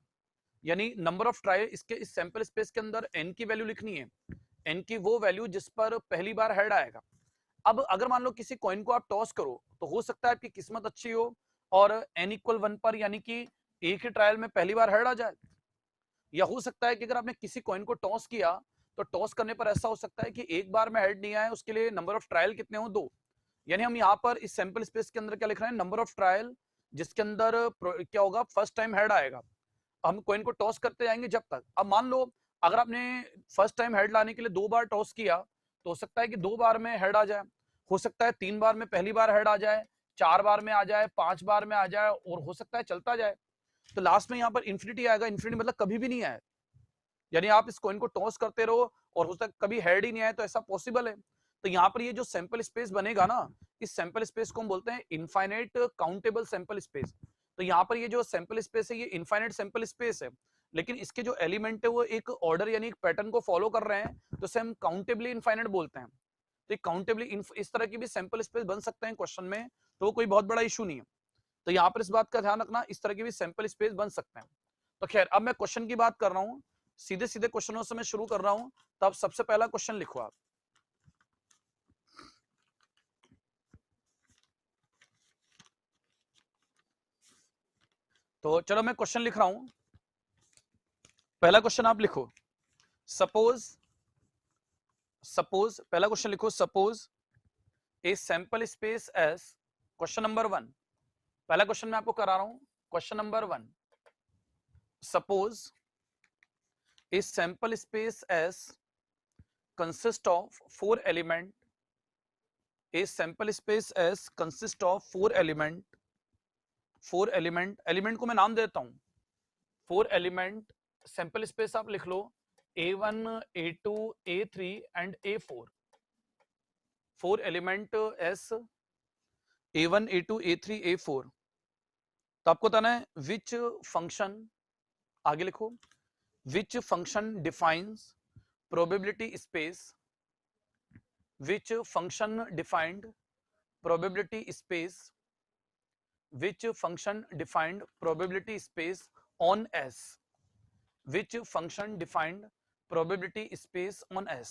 यानी नंबर ऑफ ट्रायल इसके इस सैंपल स्पेस के अंदर n की वैल्यू लिखनी है, n की वो वैल्यू जिस पर पहली बार हेड आएगा। अब अगर मान लो किसी कॉइन को आप टॉस करो तो हो सकता है आपकी किस्मत अच्छी हो और n इक्वल 1 पर, यानी कि एक ही ट्रायल में पहली बार हेड आ जाए, या हो सकता है कि अगर आपने किसी कॉइन को टॉस किया तो टॉस करने पर ऐसा हो सकता है कि एक बार में हेड नहीं आए, उसके लिए नंबर ऑफ ट्रायल कितने हो, 2। यानी हम यहाँ पर इस सैंपल स्पेस के अंदर क्या लिख रहे हैं, नंबर ऑफ ट्रायल जिसके अंदर क्या होगा, फर्स्ट टाइम हेड आएगा। हम कॉइन को टॉस करते जाएंगे जब तक, अब मान लो अगर आपने फर्स्ट टाइम हेड लाने के लिए 2 बार टॉस किया तो हो सकता है कि 2 बार में हेड आ जाए, हो सकता है 3 बार में पहली बार हेड आ जाए, 4 बार में आ जाए, 5 बार में आ जाए, और हो सकता है चलता जाए, तो लास्ट में यहाँ पर इन्फिनिटी आएगा। इन्फिनिटी मतलब कभी भी नहीं आए, यानी आप इस कॉइन को टॉस करते रहो और हो सकता है कभी हेड ही नहीं आए, तो ऐसा पॉसिबल है। तो यहाँ पर ये जो सैंपल स्पेस बनेगा ना, इस सैंपल स्पेस को हम बोलते हैं इनफाइनाइट काउंटेबल सैंपल स्पेस। तो यहाँ पर ये जो सैंपल स्पेस है ये इनफाइनाइट सैंपल स्पेस है, लेकिन इसके जो एलिमेंट है वो एक ऑर्डर यानी एक पैटर्न को फॉलो कर रहे हैं, तो इसे हम काउंटेबली इनफाइनाइट बोलते हैं। तो काउंटेबली इस तरह की भी सैंपल स्पेस बन सकते हैं क्वेश्चन में, तो वो कोई बहुत बड़ा इशू नहीं है। तो यहाँ पर इस बात का ध्यान रखना, इस तरह के भी सैंपल स्पेस बन सकते हैं। तो खैर अब मैं क्वेश्चन की बात कर रहा हूँ, सीधे सीधे क्वेश्चनों से मैं शुरू कर रहा हूँ। तो अब सबसे पहला क्वेश्चन लिखो आप, तो चलो मैं क्वेश्चन लिख रहा हूं। पहला क्वेश्चन आप लिखो, सपोज सपोज पहला क्वेश्चन लिखो, suppose a sample space S, question number 1, पहला क्वेश्चन मैं आपको करा रहा हूं, question number 1, suppose a sample space S consist of 4 element, a sample space S consist of 4 element, 4 element, element को मैं नाम देता हूं, 4 एलिमेंट, सैंपल स्पेस आप लिख लो A1, A2, A3 and A4, 4 element S, A1, A2, A3, A4। तो आपको बताना है विच फंक्शन, आगे लिखो, which function defines probability space, which function defined probability space, which function defined probability space on S, which function defined probability space on S।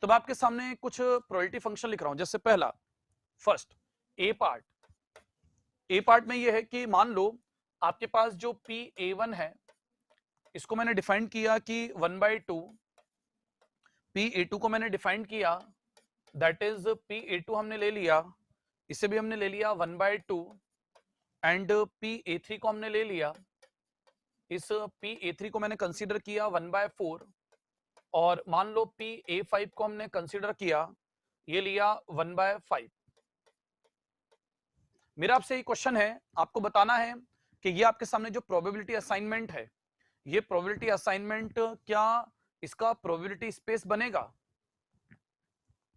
तो मैं आपके सामने कुछ प्रोबेबिलिटी फंक्शन लिख रहा हूं, जैसे पहला, फर्स्ट ए पार्ट में ये है कि मान लो आपके पास जो PA1 है इसको मैंने डिफाइन किया कि 1/2, PA2 को मैंने डिफाइन किया दैट इज PA2 हमने ले लिया, इसे भी हमने ले लिया 1/2, एंड PA3 को हमने ले लिया, इस PA3 को मैंने कंसीडर किया 1/4, और मान लो PA5 को हमने कंसीडर किया, ये लिया 1/5। मेरा आपसे ये क्वेश्चन है, आपको बताना है कि ये आपके सामने जो प्रोबेबिलिटी असाइनमेंट है, ये प्रोबेबिलिटी असाइनमेंट क्या इसका प्रोबेबिलिटी स्पेस बनेगा?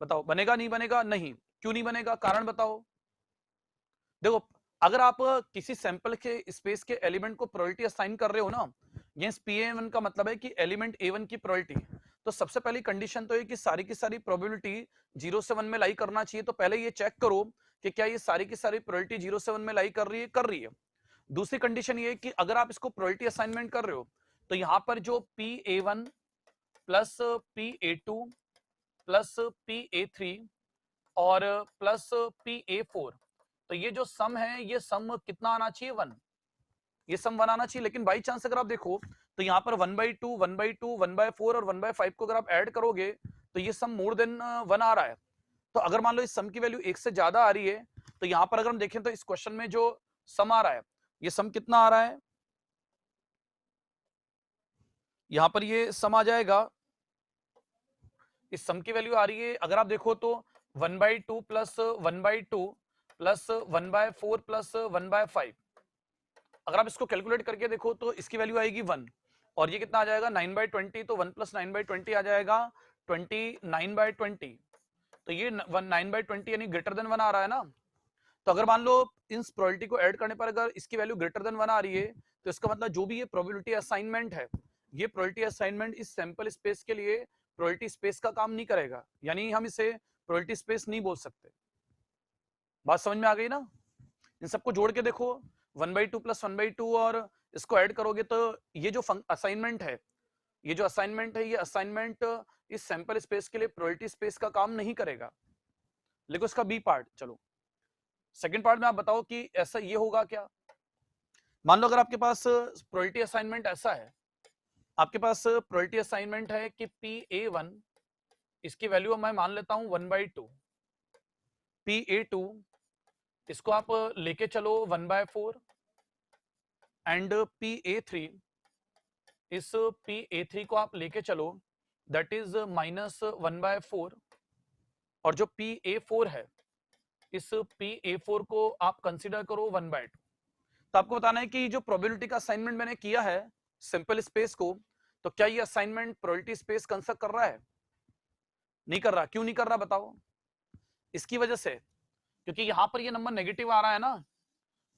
बताओ, बनेगा नहीं बनेगा? नहीं। क्यों नहीं बनेगा, कारण बताओ। देखो, अगर आप किसी सैंपल के स्पेस के एलिमेंट को प्रोबेबिलिटी असाइन कर रहे हो ना, ये PA1 का मतलब है कि एलिमेंट A1 की प्रोबेबिलिटी, तो सबसे पहली कंडीशन तो ये कि सारी की सारी प्रोबेबिलिटी 0 से 1 में लाई करना चाहिए। तो पहले ये चेक करो कि क्या ये सारी की सारी प्रोबेबिलिटी 0 से 1 में लाई कर रही है, कर रही है। दूसरी कंडीशन ये है कि अगर आप इसको प्रोबेबिलिटी असाइनमेंट कर रहे हो तो यहां पर जो PA1 plus PA2 plus PA3 और प्लस PA4, तो ये जो सम है ये सम कितना आना चाहिए, 1। ये सम 1 आना चाहिए। लेकिन बाई चांस अगर आप देखो तो यहाँ पर 1/2, 1/2, 1/4 और 1/5 को अगर आप ऐड करोगे तो ये सम मोर देन 1 आ रहा है। तो अगर मान लो इस सम की वैल्यू 1 से ज्यादा आ रही है तो यहाँ पर अगर हम देखें तो इस क्वेश्चन में जो सम आ रहा है ये सम कितना आ रहा है, यहाँ पर ये सम आ जाएगा, इस सम की वैल्यू आ रही है अगर आप देखो तो 1/2 प्लस 1/2 प्लस 1/4 प्लस 1/5। अगर आप इसको कैलकुलेट करके देखो तो इसकी वैल्यू आएगी 1 और ये कितना आ जाएगा 9/20, तो 1 प्लस 9/20 आ जाएगा 29/20। तो ये 9/20 यानी ग्रेटर देन 1 आ रहा है ना। तो अगर मान लो इस प्रोबेबिलिटी को ऐड करने पर अगर इसकी वैल्यू ग्रेटर देन 1 आ रही है तो इसका मतलब जो भी ये प्रोबेबिलिटी असाइनमेंट है, ये प्रोबेबिलिटी असाइनमेंट इस सैंपल स्पेस के लिए प्रोबेबिलिटी स्पेस का काम नहीं करेगा, यानी हम इसे प्रोबेबिलिटी स्पेस नहीं बोल सकते। बात समझ में आ गई ना। इन सबको जोड़ के देखो 1/2 प्लस 1/2 और इसको ऐड करोगे तो ये जो असाइनमेंट है, ये जो असाइनमेंट है, ये असाइनमेंट इस सैंपल स्पेस के लिए प्रोबेबिलिटी स्पेस का काम नहीं करेगा। लिखो इसका बी पार्ट। चलो सेकंड पार्ट में आप बताओ कि ऐसा ये होगा क्या। मान लो अगर आपके पास प्रोबेबिलिटी असाइनमेंट ऐसा है, आपके पास प्रोबेबिलिटी असाइनमेंट है कि PA1 इसकी वैल्यू मैं मान लेता हूं 1/2, PA2 इसको आप लेके चलो 1/4 एंड PA3, इस PA3 को आप लेके चलो दैट इज -1/4 और जो PA4 है इस PA4 को आप कंसीडर करो 1/2। तो आपको बताना है कि जो प्रोबेबिलिटी का असाइनमेंट मैंने किया है सिंपल स्पेस को, तो क्या ये असाइनमेंट प्रोबेबिलिटी स्पेस कंस्ट्रक्ट कर रहा है, नहीं कर रहा। क्यों नहीं कर रहा बताओ। इसकी वजह से क्योंकि यहां पर ये नंबर नेगेटिव आ रहा है ना।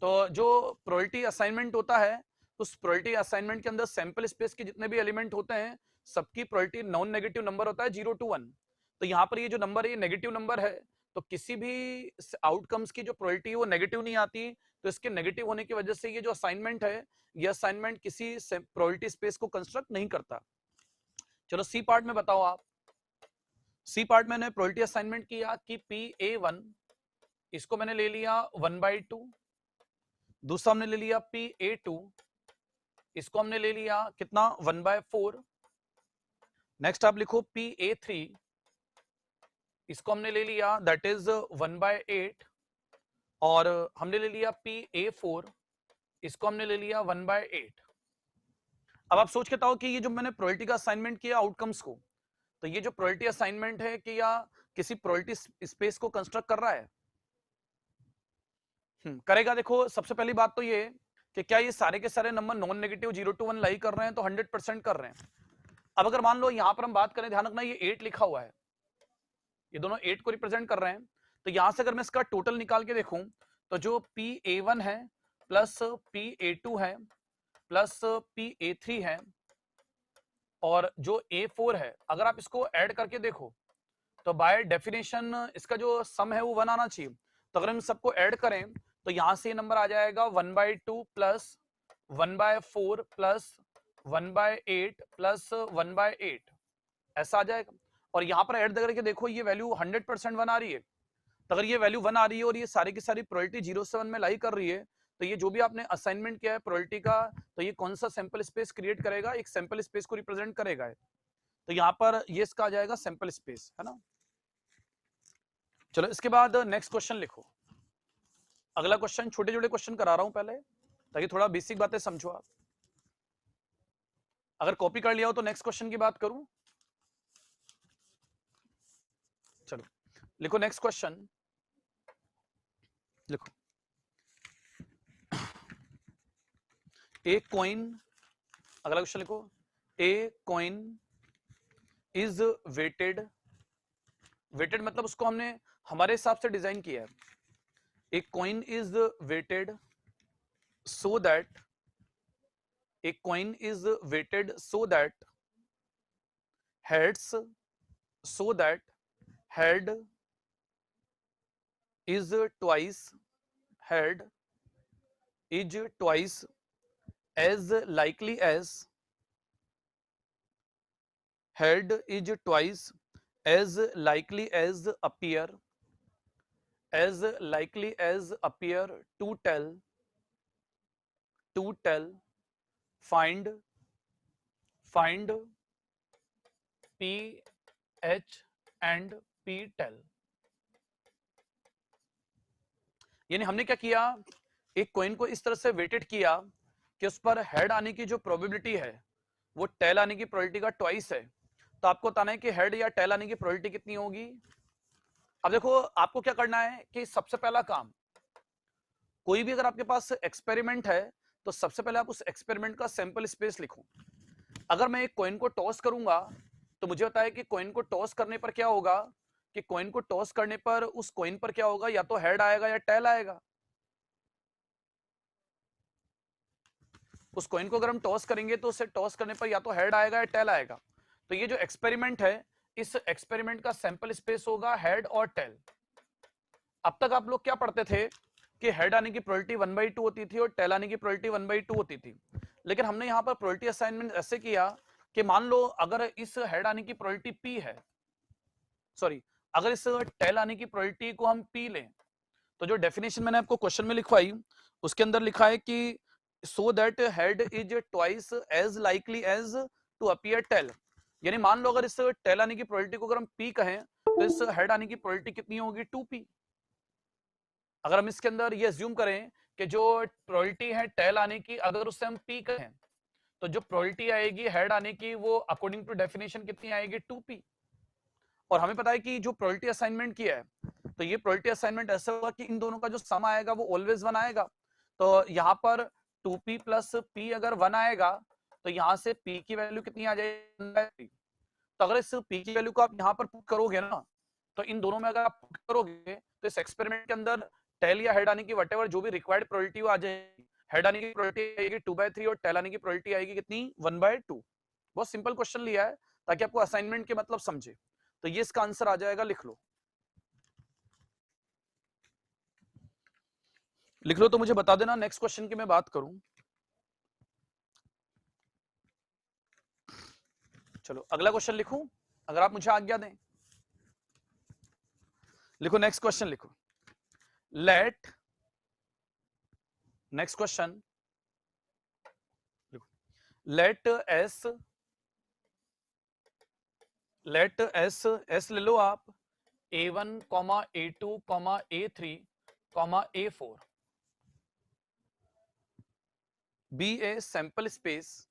तो जो प्रोबेबिलिटी असाइनमेंट होता है उस प्रोबेबिलिटी असाइनमेंट के अंदर सैंपल स्पेस के जितने भी एलिमेंट होते हैं सबकी प्रोबेबिलिटी नॉन नेगेटिव नंबर होता है 0 to 1। तो यहाँ पर ये जो नंबर है ये नेगेटिव नंबर है, तो किसी भी आउटकम्स की जो प्रोबेबिलिटी है वो नेगेटिव नहीं आती। तो इसके नेगेटिव होने की वजह से ये जो असाइनमेंट है ये असाइनमेंट किसी प्रोबेबिलिटी स्पेस को कंस्ट्रक्ट नहीं करता। चलो सी पार्ट में बताओ आप। सी पार्ट मैंने प्रोबेबिलिटी असाइनमेंट किया कि PA1 इसको मैंने ले लिया 1/2, दूसरा हमने ले लिया PA2 इसको हमने ले लिया कितना 1/4। नेक्स्ट आप लिखो PA3 इसको हमने ले लिया दैट इज 1/8 और हमने ले लिया PA4 इसको हमने ले लिया 1/8। अब आप सोच के बताओ कि ये जो मैंने प्रोबेबिलिटी का असाइनमेंट किया आउटकम्स को, तो ये जो प्रोबेबिलिटी असाइनमेंट है कि या किसी प्रोबेबिलिटी स्पेस को कंस्ट्रक्ट कर रहा है, करेगा। देखो सबसे पहली बात तो ये कि क्या ये सारे के सारे नंबर नॉन नेगेटिव 0 to 1 लाई कर रहे हैं, तो 100% कर रहे हैं। अब अगर मान लो यहां पर हम बात करें, ध्यान रखना ये 8 लिखा हुआ है, ये दोनों 8 को रिप्रेजेंट कर रहे हैं। तो यहां से अगर मैं इसका टोटल निकाल के देखूं तो जो PA1 है प्लस PA2 है प्लस PA3 है और जो A4 है, अगर आप इसको ऐड करके देखो तो बाय डेफिनेशन इसका जो सम है वो 1 आना चाहिए। तो अगर हम सबको ऐड करें तो यहां से नंबर आ जाएगा 1/2 प्लस 1/4 प्लस 1/8 प्लस 1/8, ऐसा आ जाएगा। और यहां पर ऐड करके देखो ये वैल्यू 100% 1 आ रही है। तो अगर ये वैल्यू 1 आ रही है और ये सारी की सारी प्रोबेबिलिटी 0 से 1 में लाई कर रही है, तो ये जो भी आपने असाइनमेंट किया है प्रोबेबिलिटी का, तो ये कौन सा सैंपल स्पेस क्रिएट करेगा, एक सैंपल स्पेस को रिप्रेजेंट करेगा। तो यहाँ पर ये इसका आ जाएगा सैंपल स्पेस, है ना। चलो इसके बाद नेक्स्ट क्वेश्चन लिखो। अगला क्वेश्चन छोटे छोटे क्वेश्चन करा रहा हूं पहले ताकि थोड़ा बेसिक बातें समझो आप। अगर कॉपी कर लिया हो तो नेक्स्ट क्वेश्चन की बात करूं। चलो लिखो नेक्स्ट क्वेश्चन, लिखो ए कॉइन, अगला क्वेश्चन लिखो a coin is weighted, weighted मतलब उसको हमने हमारे हिसाब से डिजाइन किया है। A coin is weighted so that, a coin is weighted so that heads so that head is twice head is twice as likely as head is twice as likely as appear to tell find p h and p tell। यानी हमने क्या किया, एक coin को इस तरह से weighted किया कि उस पर हेड आने की जो प्रोबेबिलिटी है वो टेल आने की प्रोबेबिलिटी का ट्वाइस है। तो आपको बताना है कि हेड या टेल आने की प्रोबेबिलिटी कितनी होगी। अब देखो आपको क्या करना है कि सबसे पहला काम, कोई भी अगर आपके पास एक्सपेरिमेंट है तो सबसे पहले आप उस एक्सपेरिमेंट का सैंपल स्पेस लिखो। अगर मैं एक कॉइन को टॉस करूंगा तो मुझे पता है कि कॉइन को टॉस करने पर क्या होगा, कि कॉइन को टॉस करने पर उस कॉइन पर क्या होगा, या तो हेड आएगा या टेल आएगा। उस कॉइन को अगर हम टॉस करेंगे तो उसे टॉस करने पर या तो हेड आएगा या टेल आएगा। तो ये जो एक्सपेरिमेंट है, इस एक्सपेरिमेंट का सैंपल स्पेस होगा हेड और टेल। अब तक आप लोग क्या पढ़ते थे कि हेड आने की प्रोबेबिलिटी 1/2 होती थी और टेल आने की प्रोबेबिलिटी 1/2 होती थी। लेकिन हमने यहां पर प्रोबेबिलिटी असाइनमेंट ऐसे किया कि मान लो अगर इस हेड आने की प्रोबेबिलिटी p है, सॉरी अगर इस टेल आने की प्रोबेबिलिटी को हम p लें, तो जो डेफिनेशन मैंने आपको क्वेश्चन में लिखवाई उसके अंदर लिखा है कि so that head is twice as likely as to appear tail. यानी मान लो अगर इस टेल आने की प्रोबेबिलिटी को अगर हम p कहें तो इस हेड आने की प्रोबेबिलिटी कितनी होगी, 2p। अगर हम इसके अंदर ये अज्यूम करें कि जो प्रोबेबिलिटी है टेल आने की, अगर उससे हम p कहें तो जो प्रोबेबिलिटी आएगी हेड आने की वो अकॉर्डिंग टू डेफिनेशन कितनी आएगी, 2p। और हमें पता है कि जो प्रोबेबिलिटी असाइनमेंट किया है तो ये प्रोबेबिलिटी असाइनमेंट ऐसा होगा कि इन दोनों का जो सम आएगा वो ऑलवेज 1 आएगा। तो यहाँ पर 2p प्लस p अगर 1 आएगा तो यहाँ से p की वैल्यू कितनी आ जाएगी। तो अगर इस p की वैल्यू को आप यहाँ पर पुट करोगे ना, तो इन दोनों में अगर आप पुट करोगे तो इस एक्सपेरिमेंट के अंदर टेल या हेड आने की वटेवर जो भी रिक्वायर्ड प्रोबेबिलिटी वो आ जाएगी। हेड आने की प्रोबेबिलिटी आएगी 2/3 और टेल आने की प्रोबेबिलिटी आएगी कितनी, 1/2। बहुत सिंपल क्वेश्चन लिया है ताकि आपको असाइनमेंट के मतलब समझे। तो ये इसका आंसर आ जाएगा, लिख लो। लिख लो तो मुझे बता देना नेक्स्ट क्वेश्चन की मैं बात करूं। चलो अगला क्वेश्चन लिखूं, अगर आप मुझे आज्ञा दें। लिखो नेक्स्ट क्वेश्चन, लिखो let, next question let S ले लो आप, a1, a2, a3, a4 be a sample space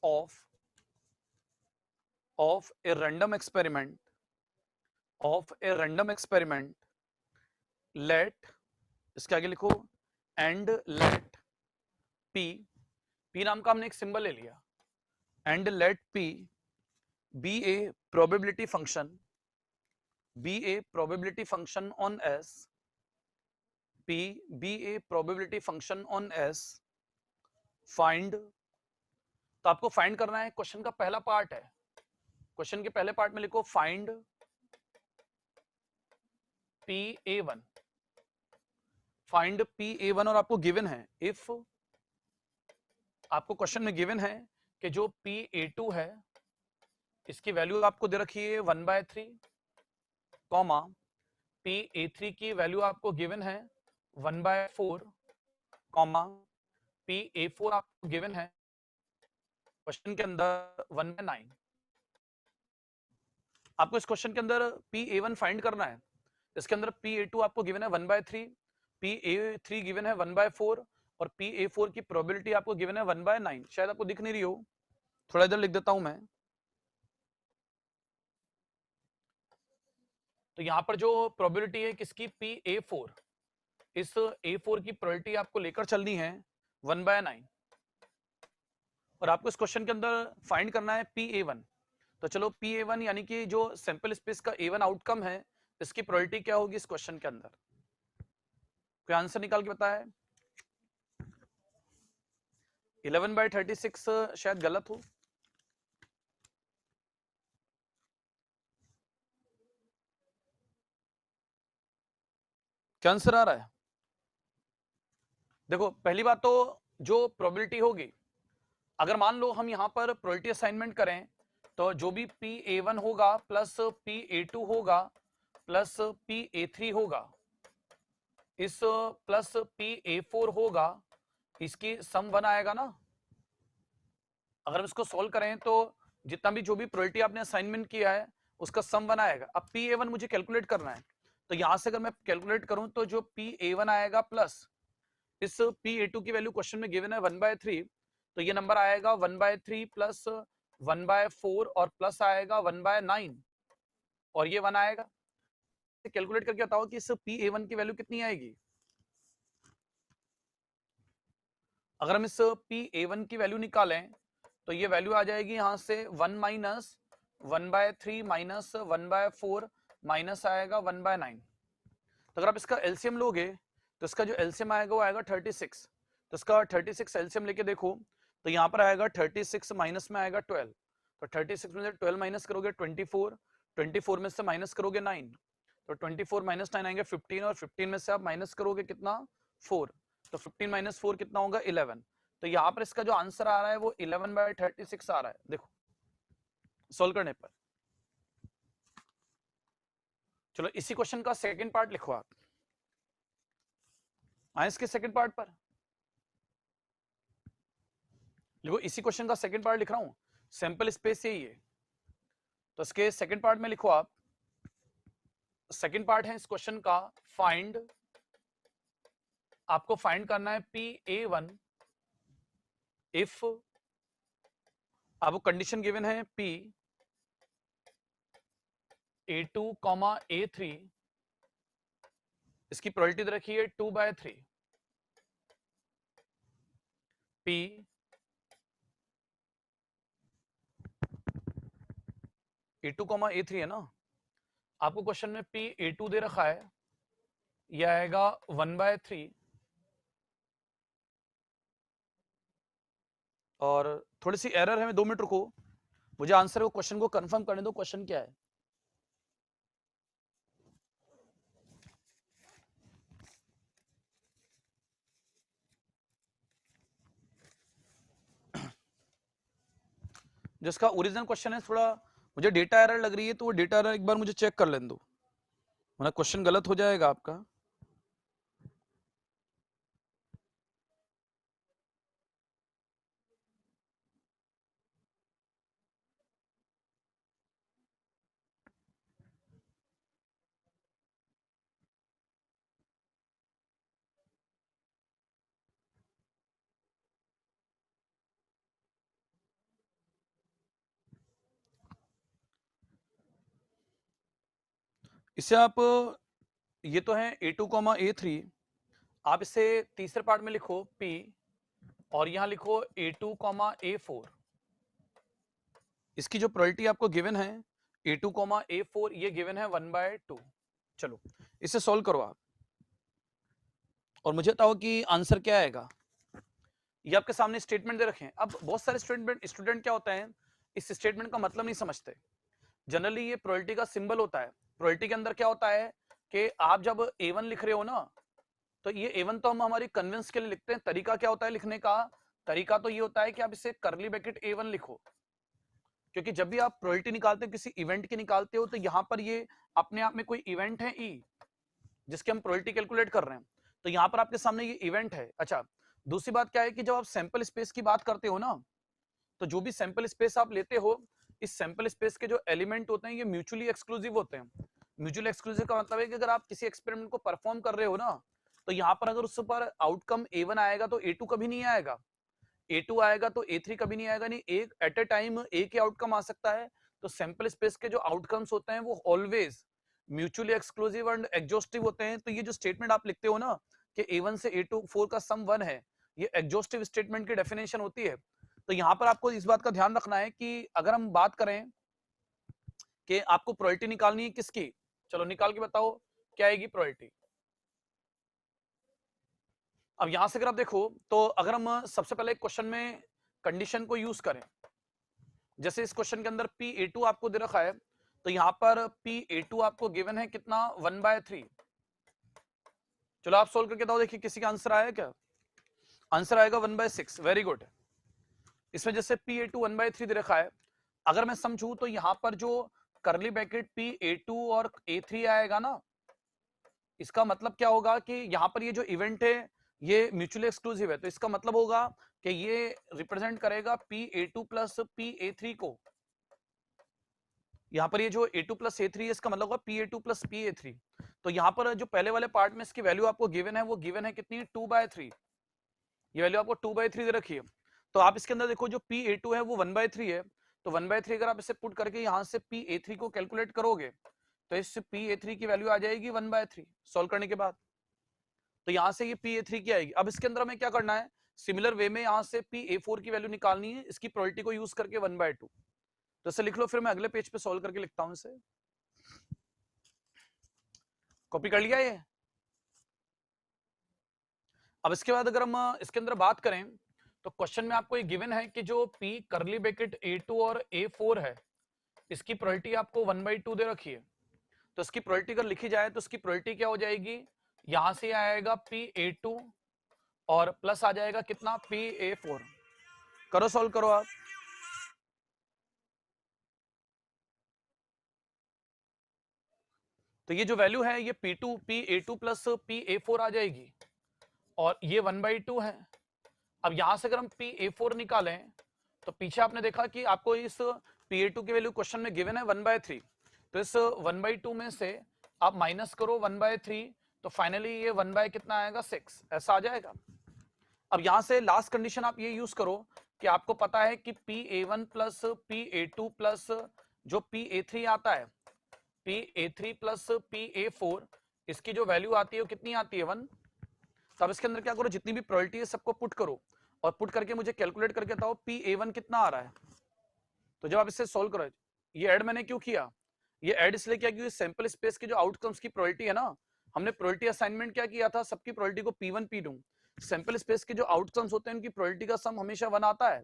of a random experiment let, इसके आगे लिखो and let p नाम का हमने एक सिंबल ले लिया, and let p be a probability function on s, p be a probability function on s, find। तो आपको फाइंड करना है, क्वेश्चन का पहला पार्ट है, क्वेश्चन के पहले पार्ट में लिखो फाइंड pa1, फाइंड pa1 और आपको गिवन है इफ, आपको क्वेश्चन में गिवन है कि जो pa2 है इसकी वैल्यू आपको दे रखी है 1/3, कॉमा pa3 की वैल्यू आपको गिवन है 1/4, कॉमा pa4 आपको गिवन है क्वेश्चन के अंदर 1/9। आपको इस क्वेश्चन के अंदर pa1 फाइंड करना है। इसके अंदर pa2 आपको गिवन है 1/3, pa3 गिवन है 1/4 और pa4 की प्रोबेबिलिटी आपको गिवन है 1/9। शायद आपको दिख नहीं रही हो, थोड़ा इधर लिख देता हूं मैं। तो यहां पर जो प्रोबेबिलिटी है किसकी, pa4, इस a4 की प्रोबेबिलिटी आपको लेकर चलनी है 1/9 और आपको इस क्वेश्चन के अंदर फाइंड करना है pa1। तो चलो pa1 यानी कि जो सैंपल स्पेस का a1 आउटकम है इसकी प्रोबेबिलिटी क्या होगी इस क्वेश्चन के अंदर, कोई आंसर निकाल के बताया। 11/36 शायद गलत हो, क्या आंसर आ रहा है? देखो पहली बात तो जो प्रोबेबिलिटी होगी, अगर मान लो हम यहां पर प्रोबेबिलिटी असाइनमेंट करें तो जो भी PA1 होगा प्लस PA2 होगा प्लस PA3 होगा, इस प्लस PA4 होगा, इसकी सम 1 आएगा ना। अगर हम इसको सोल्व करें तो जितना भी जो भी प्रोबेबिलिटी आपने असाइनमेंट किया है उसका सम 1 आएगा। अब PA1 मुझे कैलकुलेट करना है, तो यहां से अगर मैं कैलकुलेट करूं तो जो PA1 आएगा प्लस इस PA2 की वैल्यू क्वेश्चन में गिवन है 1/3, तो ये नंबर आएगा 1/3 प्लस 1/4 और प्लस आएगा 1/9 और ये 1 आएगा। कैलकुलेट करके बताओ कि इस PA1 की वैल्यू कितनी आएगी। अगर हम इस PA1 की वैल्यू निकालें तो ये वैल्यू आ जाएगी यहां से 1 माइनस 1/3 माइनस 1/4 माइनस आएगा 1/9। तो अगर आप इसका एलसीएम लोगे तो इसका जो एलसीएम आएगा वो आएगा 36। तो इसका 36 एलसीएम लेके देखो तो यहाँ पर आएगा 36 माइनस में आएगा 12। तो 36 में से 12 माइनस करोगे 24, 24 में से माइनस करोगे 9, तो 24 माइनस 9 आएंगे 15 और 15 में से आप माइनस करोगे कितना 4, तो 15 माइनस 4 कितना होगा 11। तो यहाँ पर इसका जो आंसर आ रहा है वो 11/36 आ रहा है। देखो सोल्व करने पर। चलो इसी क्वेश्चन का सेकंड पार्ट लिखो आप। आए इसके सेकंड पार्ट पर लिखो, इसी क्वेश्चन का सेकंड पार्ट लिख रहा हूं, सैंपल स्पेस यही है। तो इसके सेकंड पार्ट में लिखो आप, सेकंड पार्ट है इस क्वेश्चन का फाइंड, आपको फाइंड करना है PA1 इफ, आपको कंडीशन गिवन है PA2, A3, इसकी प्रोबेबिलिटी दे रखी है 2/3, PA2, A3 है ना। आपको क्वेश्चन में PA2 दे रखा है, यह आएगा 1/3 और थोड़ी सी एरर है, मैं 2 मिनट रुको, मुझे आंसर को क्वेश्चन को कंफर्म करने दो, क्वेश्चन क्या है। जिसका ओरिजिनल क्वेश्चन है, थोड़ा मुझे डेटा एरर लग रही है तो वो डेटा एरर एक बार मुझे चेक कर लेने दो, वरना क्वेश्चन गलत हो जाएगा आपका। इसे आप, ये तो है A2, A3, आप इसे तीसरे पार्ट में लिखो P और यहां लिखो A2, A4। इसकी जो प्रोबेबिलिटी आपको गिवन है A2, A4 ये गिवन है 1/2। चलो इसे सॉल्व करो आप और मुझे बताओ कि आंसर क्या आएगा। ये आपके सामने स्टेटमेंट दे रखे हैं। अब बहुत सारे स्टूडेंट क्या होता है, इस स्टेटमेंट का मतलब नहीं समझते। जनरली ये प्रोबेबिलिटी का सिंबल होता है। प्रोबेबिलिटी के अंदर क्या होता है कि आप जब A1 लिख रहे हो ना, तो ये A1 तो हम हमारी कन्विंस के लिए लिखते हैं। तरीका क्या होता है लिखने का, तरीका तो ये होता है कि आप इसे करली ब्रैकेट A1 लिखो, क्योंकि जब भी आप प्रोबेबिलिटी निकालते हो किसी इवेंट की निकालते हो तो यहाँ पर ये अपने आप में कोई इवेंट है E जिसकी हम प्रोबेबिलिटी कैलकुलेट कर रहे हैं, तो यहाँ पर आपके सामने ये इवेंट है। अच्छा, दूसरी बात क्या है कि जब आप सैंपल स्पेस की बात करते हो ना, तो जो भी सैंपल स्पेस आप लेते हो, इस सैंपल स्पेस के जो एलिमेंट होते हैं ये म्यूचुअली एक्सक्लूसिव होते हैं। म्यूचुअली एक्सक्लूसिव का मतलब है कि अगर आप किसी एक्सपेरिमेंट को परफॉर्म कर रहे हो ना, तो यहाँ पर अगर उस पर आउटकम A1 आएगा तो A2 कभी नहीं आएगा, A2 आएगा तो A3 कभी नहीं आएगा। नहीं, एक एट ए टाइम एक ही आउटकम आ सकता है। तो सैंपल स्पेस के जो आउटकम्स होते हैं वो always mutually exclusive and exhaustive होते हैं। तो ये जो स्टेटमेंट आप लिखते हो ना कि A1 से A2 4 का सम 1 है, ये एग्जॉस्टिव स्टेटमेंट की डेफिनेशन होती है। तो यहाँ पर आपको इस बात का ध्यान रखना है कि अगर हम बात करें कि आपको प्रोबेबिलिटी निकालनी है किसकी, चलो निकाल के बताओ क्या आएगी प्रोबेबिलिटी। अब यहां से अगर आप देखो तो अगर हम सबसे पहले क्वेश्चन में कंडीशन को यूज करें, जैसे इस क्वेश्चन के अंदर PA2 आपको दे रखा है, तो यहां पर PA2 आपको गिवन है कितना 1/3। चलो आप सोल्व करके बताओ, देखिए किसी का आंसर आया क्या? आंसर आएगा 1/6। Very good. इसमें जैसे P(A2) 1/3 दे रखा है, अगर मैं समझूं तो यहां पर जो करली ब्रैकेट P(A2) और A3 आएगा ना, इसका मतलब क्या होगा कि यहाँ पर ये जो इवेंट है ये म्यूचुअली एक्सक्लूसिव है, तो इसका मतलब होगा कि ये रिप्रेजेंट करेगा P(A2) प्लस P(A3) को। यहाँ पर ये जो A2 प्लस A3 है, इसका मतलब होगा P(A2) प्लस P(A3). तो यहाँ पर जो पहले वाले पार्ट में इसकी वैल्यू आपको गिवन है, वो गिवन है कितनी? 2/3। ये वैल्यू आपको 2/3 दे रखी है। तो आप इसके अंदर देखो जो P(A2) है वो 1/3 है, तो 1/3 अगर आप इसे पुट करके यहाँ से P(A3) को कैलकुलेट करोगे तो इस P(A3) की वैल्यू आ जाएगी 1/3 सॉल्व करने के बाद। तो यहाँ से ये P(A3) की आएगी। अब इसके अंदर हमें क्या करना है, सिमिलर वे में यहाँ से P(A4) की वैल्यू निकालनी है, इसकी प्रोबेबिलिटी को यूज करके 1/2। तो इसे लिख लो, फिर मैं अगले पेज पे सॉल्व करके लिखता हूँ इसे। कॉपी कर लिया ये? अब इसके बाद अगर हम इसके अंदर बात करें तो क्वेश्चन में आपको ये गिवन है कि जो P करली ब्रैकेट A2 और A4 है, इसकी प्रोबेबिलिटी आपको 1/2 दे रखी है। तो इसकी प्रोबेबिलिटी अगर लिखी जाए तो इसकी प्रोबेबिलिटी क्या हो जाएगी, यहां से आएगा P(A2) और प्लस आ जाएगा कितना? P(A4). करो सॉल्व करो आप। तो ये जो वैल्यू है ये P(A2) प्लस P(A4) आ जाएगी और ये 1/2 है। अब यहां से अगर हम P(A4) निकालें तो पीछे आपने देखा कि आपको इस P(A2) की वैल्यू क्वेश्चन में गिवन है 1/3, तो इस 1/2 में से आप माइनस करो 1/3, तो फाइनली ये 1 कितना आएगा? 6, ऐसा आ जाएगा। अब यहां से लास्ट कंडीशन आप ये यूज करो कि आपको पता है कि P(A1) प्लस P(A2) प्लस जो P(A3) आता है, P(A3) प्लस P(A4), इसकी जो वैल्यू आती है वो कितनी आती है? 1। तो अब इसके अंदर क्या करो, जितनी भी प्रोबेबिलिटी है सबको पुट करो और पुट करके मुझे कैलकुलेट करके बताओ P(A1) कितना आ रहा है। तो जब आप इसे सोल्व करो, ये ऐड मैंने क्यों किया, ये ऐड इसलिए किया क्योंकि सैंपल स्पेस की जो आउटकम्स की प्रोबेबिलिटी है ना, हमने प्रोबेबिलिटी असाइनमेंट क्या किया था, सबकी प्रोबेबिलिटी को P1 P2, सैंपल स्पेस के जो आउटकम्स होते हैं उनकी प्रोबेबिलिटी का सम हमेशा 1 आता है।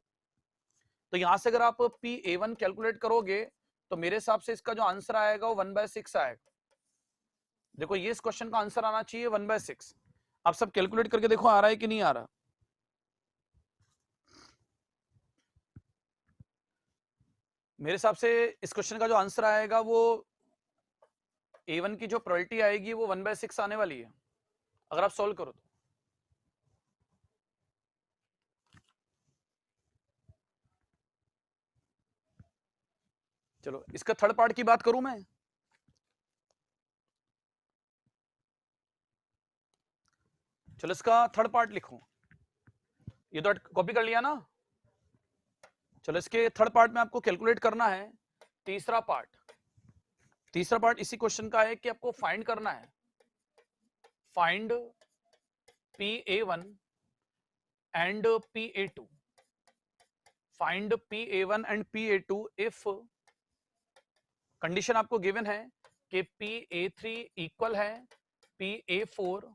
तो यहां से अगर आप P(A1) कैलकुलेट करोगे तो मेरे हिसाब से इसका जो आंसर आएगा वो 1/6 आएगा। देखो ये इस क्वेश्चन का आंसर आना चाहिए 1/6। आप सब कैलकुलेट करके देखो आ रहा है कि नहीं आ रहा। मेरे हिसाब से इस क्वेश्चन का जो आंसर आएगा वो A1 की जो प्रोबेबिलिटी आएगी वो 1/6 आने वाली है अगर आप सॉल्व करो तो। चलो इसका थर्ड पार्ट की बात करूं मैं। चलो इसका थर्ड पार्ट लिखूं, ये तो कॉपी कर लिया ना। चलो इसके थर्ड पार्ट में आपको कैलकुलेट करना है तीसरा पार्ट। तीसरा पार्ट इसी क्वेश्चन का है कि आपको फाइंड करना है, find P(A1) and P(A2), find P(A1) and P(A2) if condition आपको गिवन है कि P(A3) इक्वल है P(A4),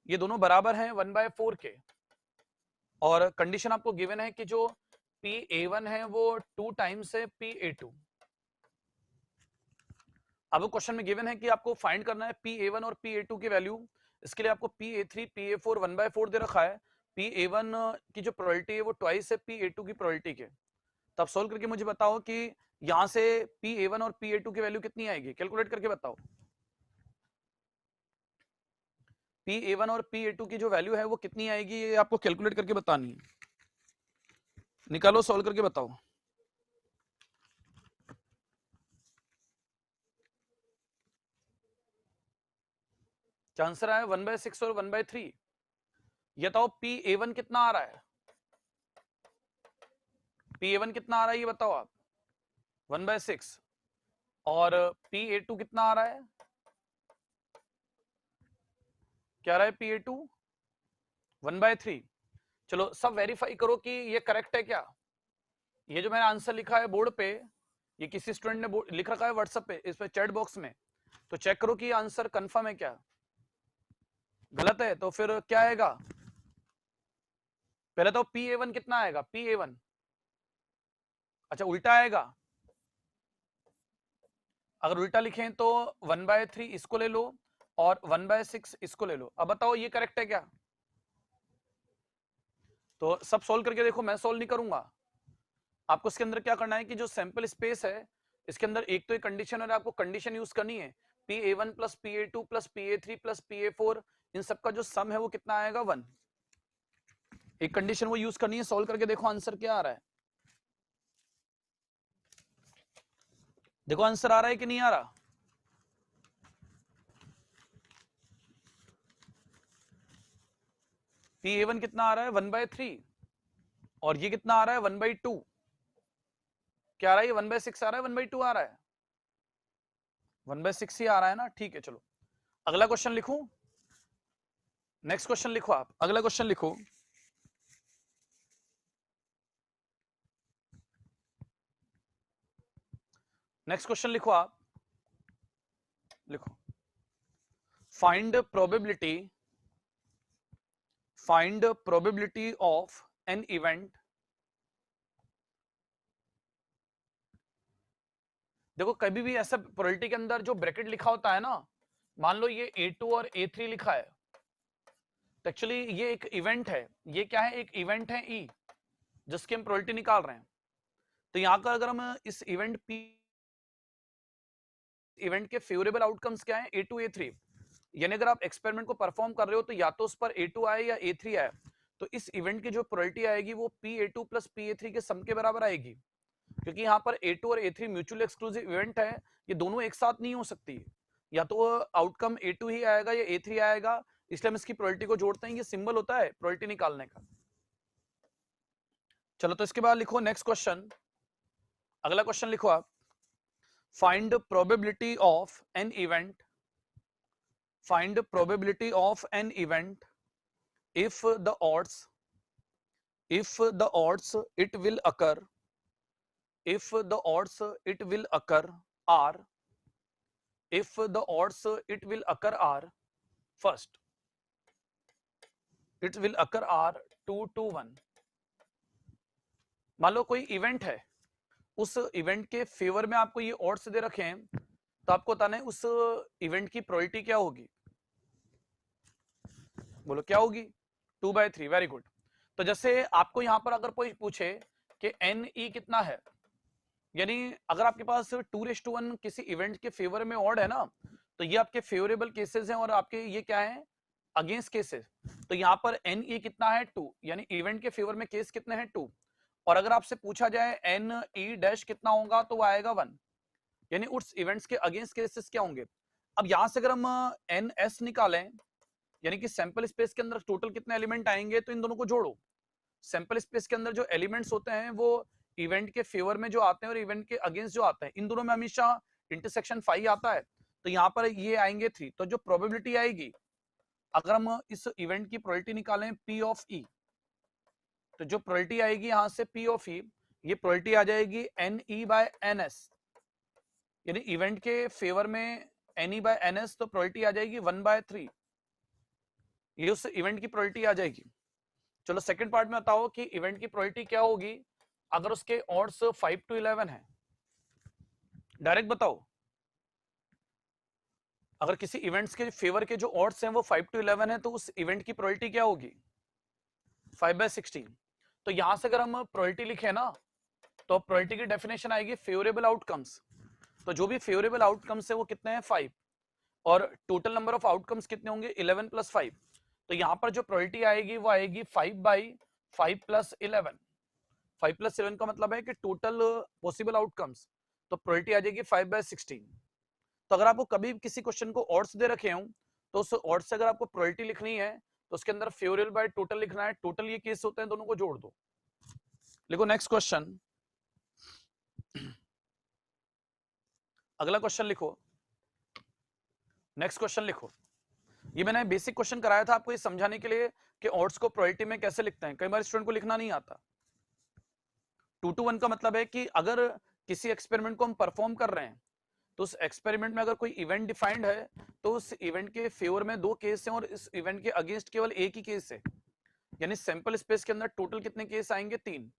ये दोनों बराबर हैं 1/4 के, और कंडीशन आपको गिवन है कि जो P(A1) है वो 2 टाइम्स है P(A2). अब क्वेश्चन में गिवन है कि आपको फाइंड करना है P(A1) और P(A2) की वैल्यू। इसके लिए आपको P(A3) P(A4) 1/4 दे रखा है। P(A1) की जो प्रोबेबिलिटी है वो ट्वाइस है P(A2) की प्रोबेबिलिटी के। तब सोल्व करके मुझे बताओ कि यहां से P(A1) और P(A2) की वैल्यू कितनी आएगी, कैलकुलेट करके बताओ। P(A1) और P(A2) की जो वैल्यू है वो कितनी आएगी, ये आपको कैलकुलेट करके बतानी है। निकालो, सॉल्व करके बताओ। क्या आंसर आया? 1/6 और 1/3। ये बताओ P(A1) कितना आ रहा है, P(A1) कितना आ रहा है ये बताओ आप। 1/6। और P(A2) कितना आ रहा है, क्या रहा है P(A2) 1/3। चलो सब वेरीफाई करो कि ये करेक्ट है क्या। ये जो मैंने आंसर लिखा है बोर्ड पे, ये किसी स्टूडेंट ने लिख रखा है व्हाट्सएप पे, इस पे चैट बॉक्स में, तो चेक करो कि ये आंसर कंफर्म है क्या। गलत है तो फिर क्या आएगा, पहले तो P(A1) कितना आएगा, P(A1), अच्छा उल्टा आएगा। अगर उल्टा लिखें तो 1/3 इसको ले लो और 1/6 इसको ले लो। अब बताओ ये करेक्ट है क्या? तो सब सोल्व करके देखो, मैं सोल्व नहीं करूंगा। आपको इसके अंदर क्या करना है कि जो सैंपल स्पेस है इसके अंदर एक तो एक कंडीशन है, आपको कंडीशन यूज करनी है Pa1 plus Pa2 plus Pa3 plus Pa4, इन सबका जो सम है वो कितना आएगा 1। एक कंडीशन वो यूज करनी है, सोल्व करके देखो आंसर क्या आ रहा है। देखो आंसर आ रहा है कि नहीं आ रहा। Pa1 कितना आ रहा है 1/3 और ये कितना आ रहा है 1/2। क्या आ रहा है? ये 1/6 आ रहा है 1/2 आ रहा है? 1/6 ही आ रहा है ना, ठीक है। चलो अगला क्वेश्चन लिखूं, नेक्स्ट क्वेश्चन लिखो आप, अगला क्वेश्चन लिखो। नेक्स्ट क्वेश्चन लिखो आप, लिखो find probability of an event. देखो कभी भी ऐसा प्रोबेबिलिटी के अंदर जो ब्रैकेट लिखा होता है ना, मान लो ये A2 और A3 लिखा है, तो एक्चुअली ये एक इवेंट है। ये क्या है? एक इवेंट है E, जिसकी हम प्रोबेबिलिटी निकाल रहे हैं। तो यहां का अगर हम इस इवेंट इवेंट के फेवरेबल आउटकम्स क्या है? A2 A3, यानी अगर आप एक्सपेरिमेंट को परफॉर्म कर रहे हो तो या तो उस पर A2 आए या A3 आए, तो इस इवेंट की जो प्रोबेबिलिटी आएगी वो Pa2 प्लस Pa3 के सम के बराबर आएगी। क्योंकि यहाँ पर A2 और A3 म्यूचुअल एक्सक्लूसिव इवेंट है, ये दोनों एक साथ नहीं हो सकती, या तो आउटकम A2 ही आएगा या A3 आएगा, इसलिए हम इसकी प्रोबेबिलिटी को जोड़ते हैं। ये सिंबल होता है प्रोबेबिलिटी निकालने का। चलो तो इसके बाद लिखो नेक्स्ट क्वेश्चन, अगला क्वेश्चन लिखो आप। Find probability of an event, find probability of an event if the odds it will occur, if the odds it will occur are, if the odds it will occur are, first it will occur are 2 to 1। मान लो कोई event है, उस event के favour में आपको ये odds दे रखे हैं, तो आपको बताना है उस इवेंट की प्रोबेबिलिटी क्या होगी। बोलो क्या होगी? 2/3। Very good. तो जैसे आपको यहां पर अगर कोई पूछे कि NE कितना है, यानी अगर आपके पास 2:1 किसी इवेंट के फेवर में ऑड है ना, तो ये आपके फेवरेबल केसेस हैं और आपके ये क्या है? Against cases. तो यहाँ पर NE कितना है? 2, यानी इवेंट के फेवर में केस कितने हैं? 2। और अगर आपसे पूछा जाए NE' कितना होगा, तो वो आएगा 1, यानी उस इवेंट्स के अगेंस्ट केसेस क्या होंगे। अब यहां से अगर हम NS निकालें, यानी कि सैंपल स्पेस के अंदर टोटल कितने एलिमेंट आएंगे, तो इन दोनों को जोड़ो। सैंपल स्पेस के अंदर जो एलिमेंट्स होते हैं वो इवेंट के फेवर में जो आते हैं और इवेंट के अगेंस्ट जो आते हैं, इन दोनों में हमेशा इंटरसेक्शन 5 आता है। तो यहाँ पर ये आएंगे 3। तो जो प्रोबेबिलिटी आएगी, अगर हम इस इवेंट की प्रोबेबिलिटी निकालें P ऑफ E, तो जो प्रोबेबिलिटी आएगी यहाँ से P ऑफ E, ये प्रोबेबिलिटी आ जाएगी NE/NS, यानी इवेंट के फेवर में NE/NS, तो प्रोबेबिलिटी आ जाएगी 1/3। ये उस इवेंट की प्रोबेबिलिटी आ जाएगी। चलो सेकंड पार्ट में बताओ कि इवेंट की प्रोबेबिलिटी क्या होगी अगर उसके ऑड्स 5 to 11 है। डायरेक्ट बताओ, अगर किसी इवेंट्स के फेवर के जो ऑड्स हैं वो 5 to 11 है, तो उस इवेंट की प्रोबेबिलिटी क्या होगी? 5/16। तो यहां से अगर हम प्रोबेबिलिटी लिखे ना, तो प्रोबेबिलिटी की डेफिनेशन आएगी फेवरेबल आउटकम्स। तो जो भी फेवरेबल आउटकम्स है वो कितने हैं? 5। और टोटल नंबर ऑफ आउटकम्स कितने होंगे? 11 + 5। तो यहाँ पर जो प्रोबेबिलिटी आएगी वो आएगी 5/5 + 11। 5 + 11 का मतलब है कि टोटल पॉसिबल आउटकम्स, तो प्रोबेबिलिटी आ जाएगी 5/16। तो अगर आपको कभी किसी क्वेश्चन को ऑड्स दे रखे हों, तो उस ऑड्स से अगर आपको प्रोबेबिलिटी लिखनी है, तो उसके अंदर फेवरेबल बाय टोटल लिखना है। टोटल ये केस होते हैं, दोनों को जोड़ दो। लिखो नेक्स्ट क्वेश्चन, अगला क्वेश्चन लिखो, नेक्स्ट क्वेश्चन लिखो। ये मैंने बेसिक क्वेश्चन कराया था आपको ये समझाने के लिए कि ऑड्स को प्रोबेबिलिटी में कैसे लिखते हैं। कई बार स्टूडेंट को लिखना नहीं आता। 2 to 1 का मतलब है कि अगर किसी एक्सपेरिमेंट को हम परफॉर्म कर रहे हैं, तो उस एक्सपेरिमेंट में अगर कोई इवेंट डिफाइंड है, तो उस इवेंट के फेवर में 2 केस हैं और इस इवेंट के अगेंस्ट केवल एक ही केस है, यानी सैंपल स्पेस के अंदर टोटल कितने केस आएंगे? 3।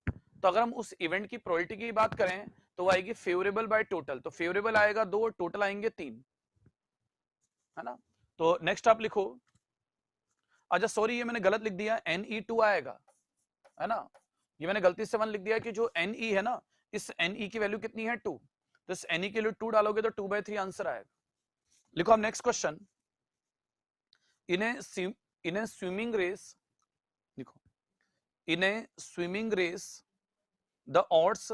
तो अगर हम उस इवेंट की प्रोबेबिलिटी की बात करें, तो वो आएगी फेवरेबल बाय टोटल। तो फेवरेबल आएगा 2 और टोटल आएंगे 3, है ना। तो नेक्स्ट आप लिखो, अच्छा सॉरी ये मैंने गलत लिख दिया, Ne2 आएगा, है ना, ये मैंने गलती से 1 लिख दिया कि जो Ne है ना, इस Ne की वैल्यू कितनी है 2, तो इस Ne के लिए 2 डालोगे तो 2/3 आंसर आएगा। लिखो अब next question, in a swimming race, लिखो in a swimming race the odds,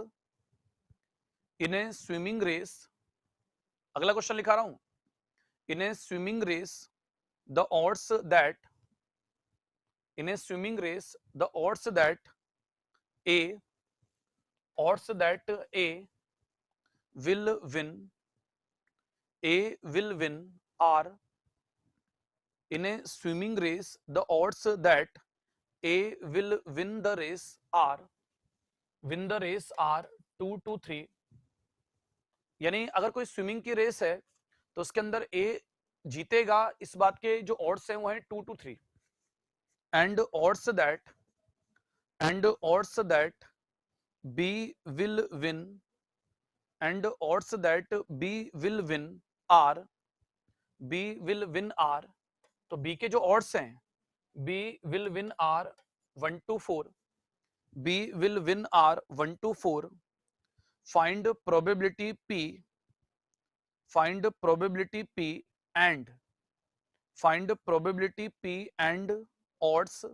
in a swimming race, अगला क्वेश्चन लिखा रहा हूं, in a swimming race the odds that, in a swimming race the odds that a will win are, in a swimming race the odds that a will win the race are 2 to 3, यानी अगर कोई swimming की race है तो उसके अंदर ए जीतेगा, इस बात के जो ऑड्स हैं वो है 2 to 3, and odds that B will win, and odds that B will win are, तो B के जो odds हैं, B will win are 1 to 4, B will win are 1 to 4, find probability P and odds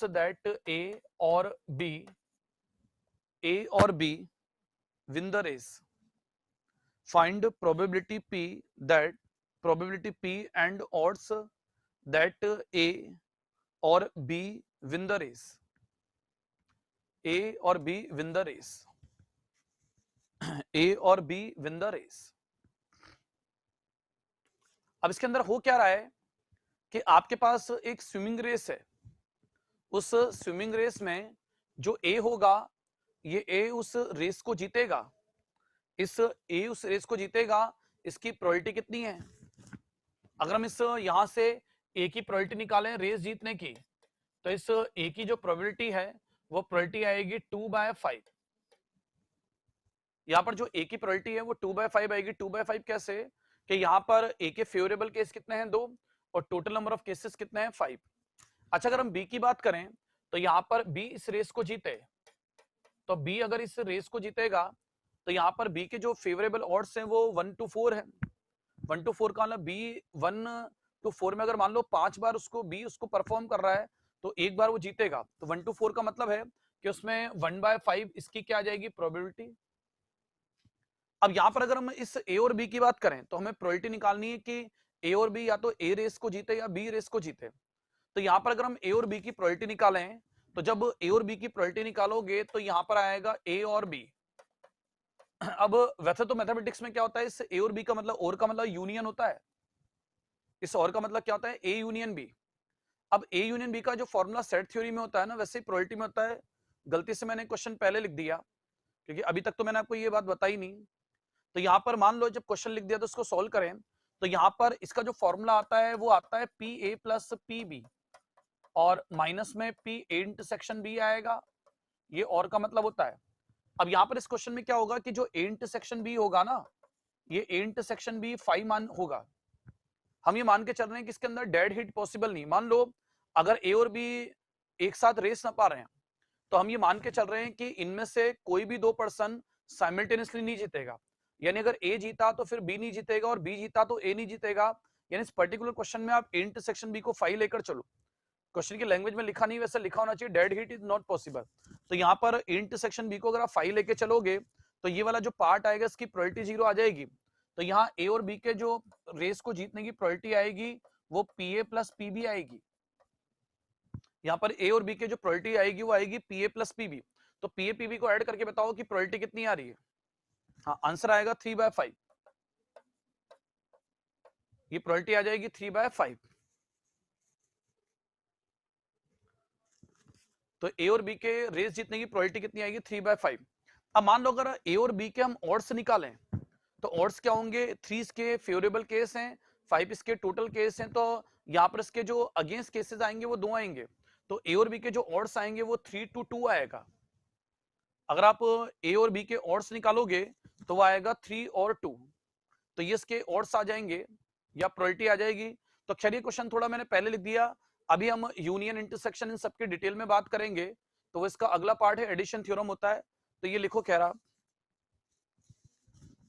that A or B win the race. Find probability P and odds that A or B win the race. A or B win the race. A or B win the race. अब इसके अंदर हो क्या रहा है कि आपके पास एक स्विमिंग रेस है, उस स्विमिंग रेस में जो ए होगा, ये ए उस रेस को जीतेगा, इस ए उस रेस को जीतेगा, इसकी प्रोबेबिलिटी कितनी है? अगर हम इस यहां से ए की प्रोबेबिलिटी निकालें रेस जीतने की, तो इस ए की जो प्रोबेबिलिटी है वो प्रोबेबिलिटी आएगी 2/5। यहां पर जो ए की प्रोबेबिलिटी है वो 2/5 आएगी। 2/5 कैसे? कि यहां पर ए के फेवरेबल केस कितने हैं 2 और टोटल नंबर ऑफ केसेस कितने हैं 5। अच्छा अगर हम बी की बात करें तो यहां पर बी इस रेस को जीते, तो बी अगर इस रेस को जीतेगा तो यहां पर बी के जो फेवरेबल ऑड्स हैं वो 1 to 4 है। 1 to 4 का मतलब बी 1 to 4 में अगर मान लो 5 बार उसको बी उसको परफॉर्म कर रहा है तो एक बार वो जीतेगा, तो 1 to 4 का मतलब है कि उसमें 1/5 इसकी क्या आ जाएगी प्रोबेबिलिटी। अब यहां पर अगर हम इस ए और बी की बात करें तो हमें प्रोबेबिलिटी निकालनी है कि ए और बी या तो ए रेस को जीते या बी रेस को जीते। तो यहां पर अगर हम ए और बी की प्रोबेबिलिटी निकालें तो जब ए और बी की प्रोबेबिलिटी निकालोगे तो यहां पर आएगा ए और बी। अब वैसे तो मैथमेटिक्स में क्या होता है, इस ए और बी का मतलब और का मतलब यूनियन होता है, इस और का मतलब क्या होता है ए यूनियन बी। अब ए यूनियन बी का जो फॉर्मूला सेट थ्योरी में होता है ना, वैसे ही प्रोबेबिलिटी में होता है। गलती से मैंने क्वेश्चन पहले लिख दिया क्योंकि अभी तक तो मैंने आपको ये बात बताई नहीं। तो यहां पर मान लो जब क्वेश्चन लिख दिया तो उसको सॉल्व करें, तो यहां पर इसका जो फॉर्मूला आता है वो आता है P A plus P B और माइनस में पी ए इंटरसेक्शन बी आएगा, ये और का मतलब होता है। अब यहां पर इस क्वेश्चन में क्या होगा कि जो ए इंटरसेक्शन बी होगा ना, ये ए इंटरसेक्शन बी 5 मान होगा। हम ये मान के चल रहे हैं कि इसके अंदर डेड हिट पॉसिबल नहीं। मान लो अगर ए और बी एक साथ रेस ना पा रहे हैं तो हम ये मान के चल रहे हैं कि इनमें से कोई भी 2 पर्सन साइमल्टेनियसली नहीं जीतेगा, यानी अगर ए जीता तो फिर बी नहीं जीतेगा और बी जीता तो ए नहीं जीतेगा। यानी इस पर्टिकुलर क्वेश्चन में आप ए इंटरसेक्शन बी को 5 लेकर चलो। क्वेश्चन की लैंग्वेज में लिखा नहीं, वैसे लिखा होना चाहिए dead hit is not possible. तो यहाँ पर ए इंटरसेक्शन बी को अगर आप 5 लेके चलोगे तो ये वाला जो पार्ट आएगा इसकी प्रोबेबिलिटी 0 आ जाएगी। तो यहाँ ए और बी के जो रेस को जीतने की प्रोबेबिलिटी आएगी वो P A plus P B आएगी। यहाँ पर ए और बी के जो प्रोबेबिलिटी आएगी वो आएगी P A plus P B. तो पी ए पी बी को ऐड करके बताओ कि प्रोबेबिलिटी कितनी आ रही है। हाँ आंसर आएगा 3/5, ये प्रोबेबिलिटी आ जाएगी 3/5। तो ए और बी के रेस जीतने की प्रोबेबिलिटी कितनी आएगी 3/5। अब मान लो अगर ए और बी के हम ऑड्स निकालें तो ऑड्स क्या होंगे, 3 इसके फेवरेबल केस हैं, 5 इसके टोटल केस हैं, तो यहाँ पर इसके जो अगेंस्ट केसेस आएंगे वो 2 आएंगे। तो ए और बी के जो ऑड्स आएंगे वो 3 to 2 आएगा। अगर आप ए और बी के ऑड्स निकालोगे तो वो आएगा 3 और 2, तो ये इसके ऑड्स आ जाएंगे या प्रोबेबिलिटी आ जाएगी। तो खैर ये क्वेश्चन थोड़ा मैंने पहले लिख दिया, अभी हम यूनियन इंटरसेक्शन इन सबके डिटेल में बात करेंगे। तो वो इसका अगला पार्ट है, एडिशन थ्योरम होता है, तो ये लिखो खैर आप।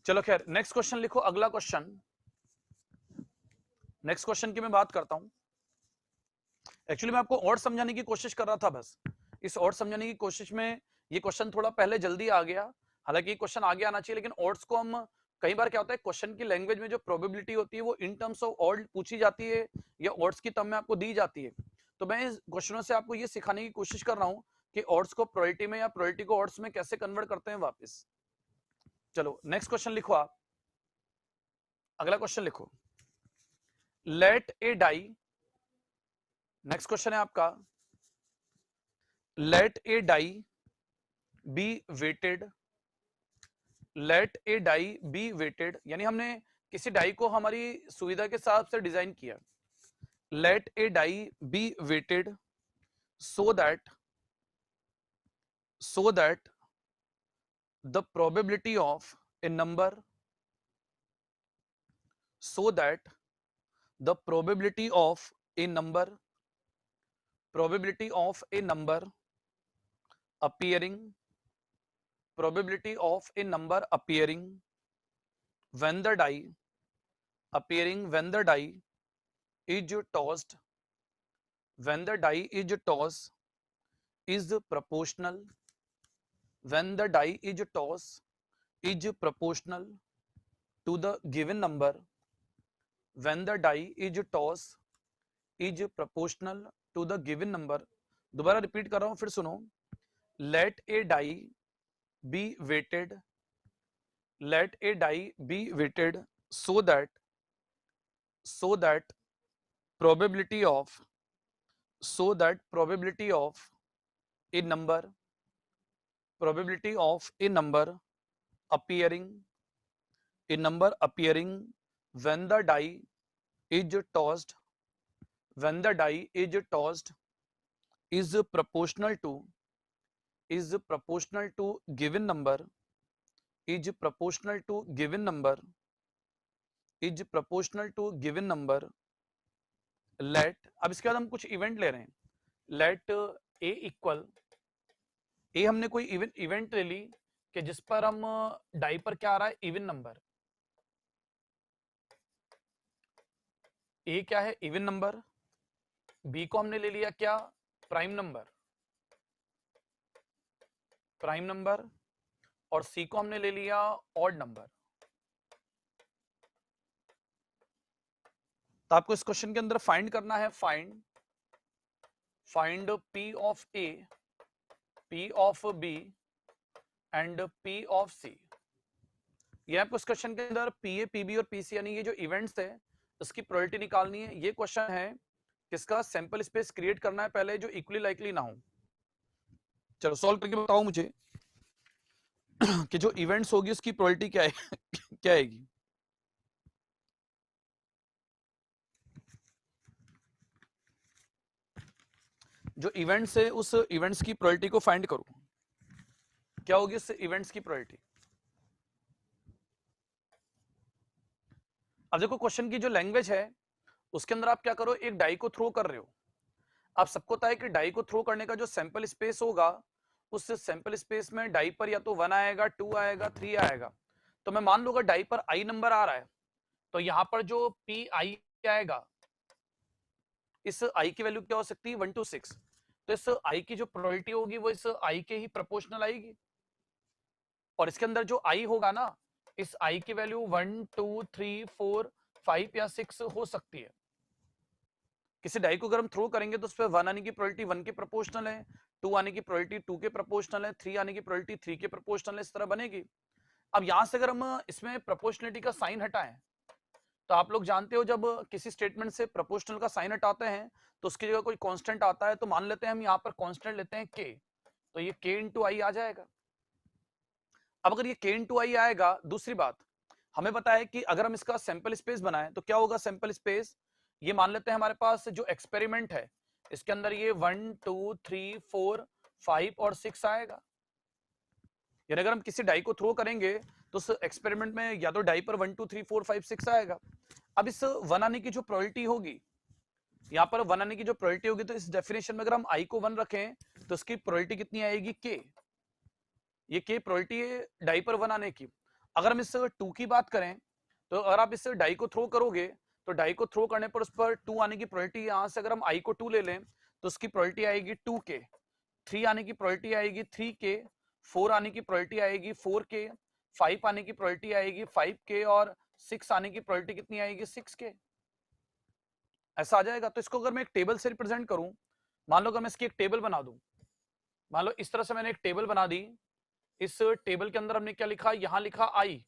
चलो खैर नेक्स्ट क्वेश्चन लिखो, अगला क्वेश्चन। नेक्स्ट क्वेश्चन की मैं बात करता हूं। एक्चुअली मैं आपको और समझाने की कोशिश कर रहा था, बस इस और समझाने की कोशिश में ये क्वेश्चन थोड़ा पहले जल्दी आ गया। हालांकि ये क्वेश्चन आगे आना चाहिए, लेकिन ऑड्स को हम कई बार क्या होता है क्वेश्चन की लैंग्वेज में जो प्रोबेबिलिटी होती है वो इन टर्म्स ऑफ ऑड पूछी जाती है या ऑड्स की टर्म में आपको दी जाती है। तो मैं इस क्वेश्चनों से आपको ये सिखाने की कोशिश कर रहा हूँ कि ऑड्स को प्रोबेबिलिटी में या प्रोबेबिलिटी को ऑड्स में कैसे कन्वर्ट करते हैं वापस। चलो नेक्स्ट क्वेश्चन लिखो आप, अगला क्वेश्चन लिखो। Late a die, next question है आपका, late a die be weighted, late a die be weighted, यानी हमने किसी डाई को हमारी सुविधा के हिसाब से डिजाइन किया। Let a die be weighted so that the probability of a number, so that the probability of a number appearing, probability of a number appearing when the die is tossed, when the die is tossed is proportional, when the die is tossed is proportional to the given number, when the die is tossed is proportional to the given number। दोबारा repeat कर रहा हूं, फिर सुनो। let a die be weighted, let a die be weighted so that probability of a number appearing when the die is tossed is proportional to given number, let, अब इसके बाद हम कुछ इवेंट ले रहे हैं। लेट ए इक्वल, ए हमने कोई इवेंट ले ली कि जिस पर हम डाई पर क्या आ रहा है, इवन नंबर। ए क्या है, इवन नंबर। बी को हमने ले लिया क्या, प्राइम नंबर, और सी को हमने ले लिया ऑड नंबर। तो आपको इस क्वेश्चन के अंदर फाइंड करना है, find P of A, P of B and P of C. ये आपको इस क्वेश्चन के अंदर पी ए, पी बी और पी सी यानी ये जो इवेंट्स है उसकी प्रोबेबिलिटी निकालनी है। ये क्वेश्चन है किसका, सैंपल स्पेस क्रिएट करना है पहले जो इक्वली लाइकली ना हो। चलो सॉल्व करके बताओ मुझे कि जो इवेंट्स होगी उसकी प्रोबेबिलिटी क्या है क्या आएगी। जो इवेंट्स है उस इवेंट्स की प्रोबेबिलिटी को फाइंड करो, क्या होगी उस इवेंट्स की प्रोबेबिलिटी। अब देखो क्वेश्चन की जो लैंग्वेज है उसके अंदर आप क्या करो, एक डाई को थ्रो कर रहे हो। आप सबको पता है कि डाई को थ्रो करने का जो सैंपल स्पेस होगा उस सैंपल स्पेस में डाई पर या तो 1 आएगा, 2 आएगा, 3 आएगा। तो मैं मान लूंगा डाई पर आई नंबर आ रहा है, तो यहां पर जो पी आई आएगा, इस आई की वैल्यू क्या हो सकती है, 1 to 6। तो इस आई की जो प्रोबेबिलिटी होगी वो इस आई के ही प्रोपोर्शनल आएगी। और इसके अंदर जो आई होगा ना, इस आई की वैल्यू 1 2 3 4 5 या 6 हो सकती है। किसी डाई को अगर हम थ्रो करेंगे तो उस पर 1 आने की प्रोबेबिलिटी 1 के प्रोपोर्शनल है, 2 आने की प्रोबेबिलिटी 2 के प्रोपोर्शनल है, 3 आने की प्रोबेबिलिटी 3 के प्रोपोर्शनल है, इस तरह बनेगी। अब यहां से अगर हम इसमें प्रोपोर्शनलिटी का साइन हटाएं, तो आप लोग जानते हो जब किसी स्टेटमेंट से प्रोपोर्शनल का साइन हटाते हैं तो उसकी जगह कोई कांस्टेंट आता है। तो मान लेते हैं हम यहाँ पर कांस्टेंट लेते हैं k, तो ये k इंटू आई आ जाएगा। अब अगर ये k इंटू आई आएगा, दूसरी बात हमें पता है कि अगर हम इसका सैंपल स्पेस बनाएं तो क्या होगा सैंपल स्पेस, ये मान लेते हैं हमारे पास जो एक्सपेरिमेंट है इसके अंदर ये 1 2 3 4 5 और 6 आएगा। यानी अगर हम किसी डाई को थ्रो करेंगे तो उस एक्सपेरिमेंट में या तो डाई पर 1 2 3 4 5 6 आएगा। अब इस 1 आने की जो प्रोबेबिलिटी होगी, यहाँ पर 1 आने की जो प्रोबेबिलिटी होगी, तो इस डेफिनेशन में अगर हम i को 1 रखें तो इसकी प्रोबेबिलिटी कितनी आएगी, k। ये k प्रोबेबिलिटी है डाई पर 1 आने की। अगर हम इस 2 की बात करें, तो अगर आप इस डाई को थ्रो करोगे तो डाई को थ्रो करने पर उस पर 2 आने की प्रोबेबिलिटी, यहां से अगर हम i को 2 ले लें तो उसकी प्रोबेबिलिटी आएगी 2k, 3 आने की प्रोबेबिलिटी आएगी 3k, 4 आने की प्रोबेबिलिटी आएगी 4k, 5 आने की प्रोबेबिलिटी आएगी 5k और 6 आने की प्रोबेबिलिटी कितनी आएगी 6k। ऐसा आ जाएगा। तो इसको अगर मैं एक टेबल से रिप्रेजेंट करूं, मान लो अगर मैं इसकी एक टेबल बना दूं, मान लो इस तरह से मैंने एक टेबल बना दी। इस टेबल के अंदर हमने क्या लिखा, यहां लिखा i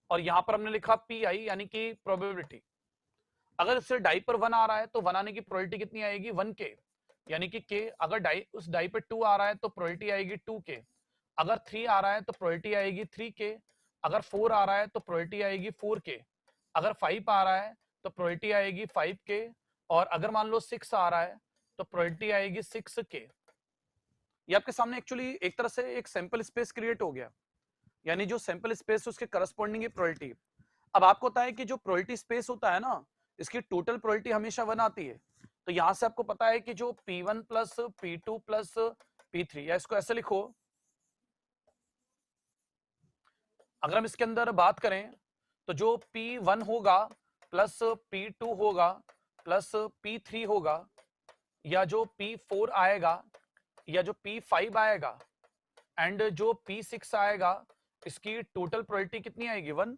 और यहां पर हमने लिखा pi, यानी कि प्रोबेबिलिटी। अगर इससे डाई पर 1 आ रहा है तो 1 आने की प्रोबेबिलिटी कितनी आएगी 1k, यानी कि k। अगर डाई उस डाई पे 2 आ रहा है तो प्रोबेबिलिटी आएगी 2k। अगर 3 आ रहा है तो प्रोबेबिलिटी आएगी 3k। अगर 4 आ रहा है तो प्रोबेबिलिटी आएगी 4k। अगर 5 आ रहा है तो प्रोबेबिलिटी आएगी 5k। और अगर मान लो 6 आ रहा है तो प्रोबेबिलिटी आएगी 6k। ये आपके सामने एक्चुअली एक तरह से एक सैंपल स्पेस क्रिएट हो गया, यानी जो सैंपल स्पेस उसके करस्पॉन्डिंग है प्रोबेबिलिटी। अब आपको पता है कि जो प्रोबेबिलिटी स्पेस होता है ना, इसकी टोटल प्रोबेबिलिटी हमेशा 1 आती है। तो यहां से आपको पता है कि जो P1 plus P2 plus P3, या इसको ऐसे लिखो, अगर हम इसके अंदर बात करें तो जो P1 होगा प्लस P2 होगा प्लस P3 होगा, या जो P4 आएगा या जो P5 आएगा एंड जो P6 आएगा, इसकी टोटल प्रोबेबिलिटी कितनी आएगी 1।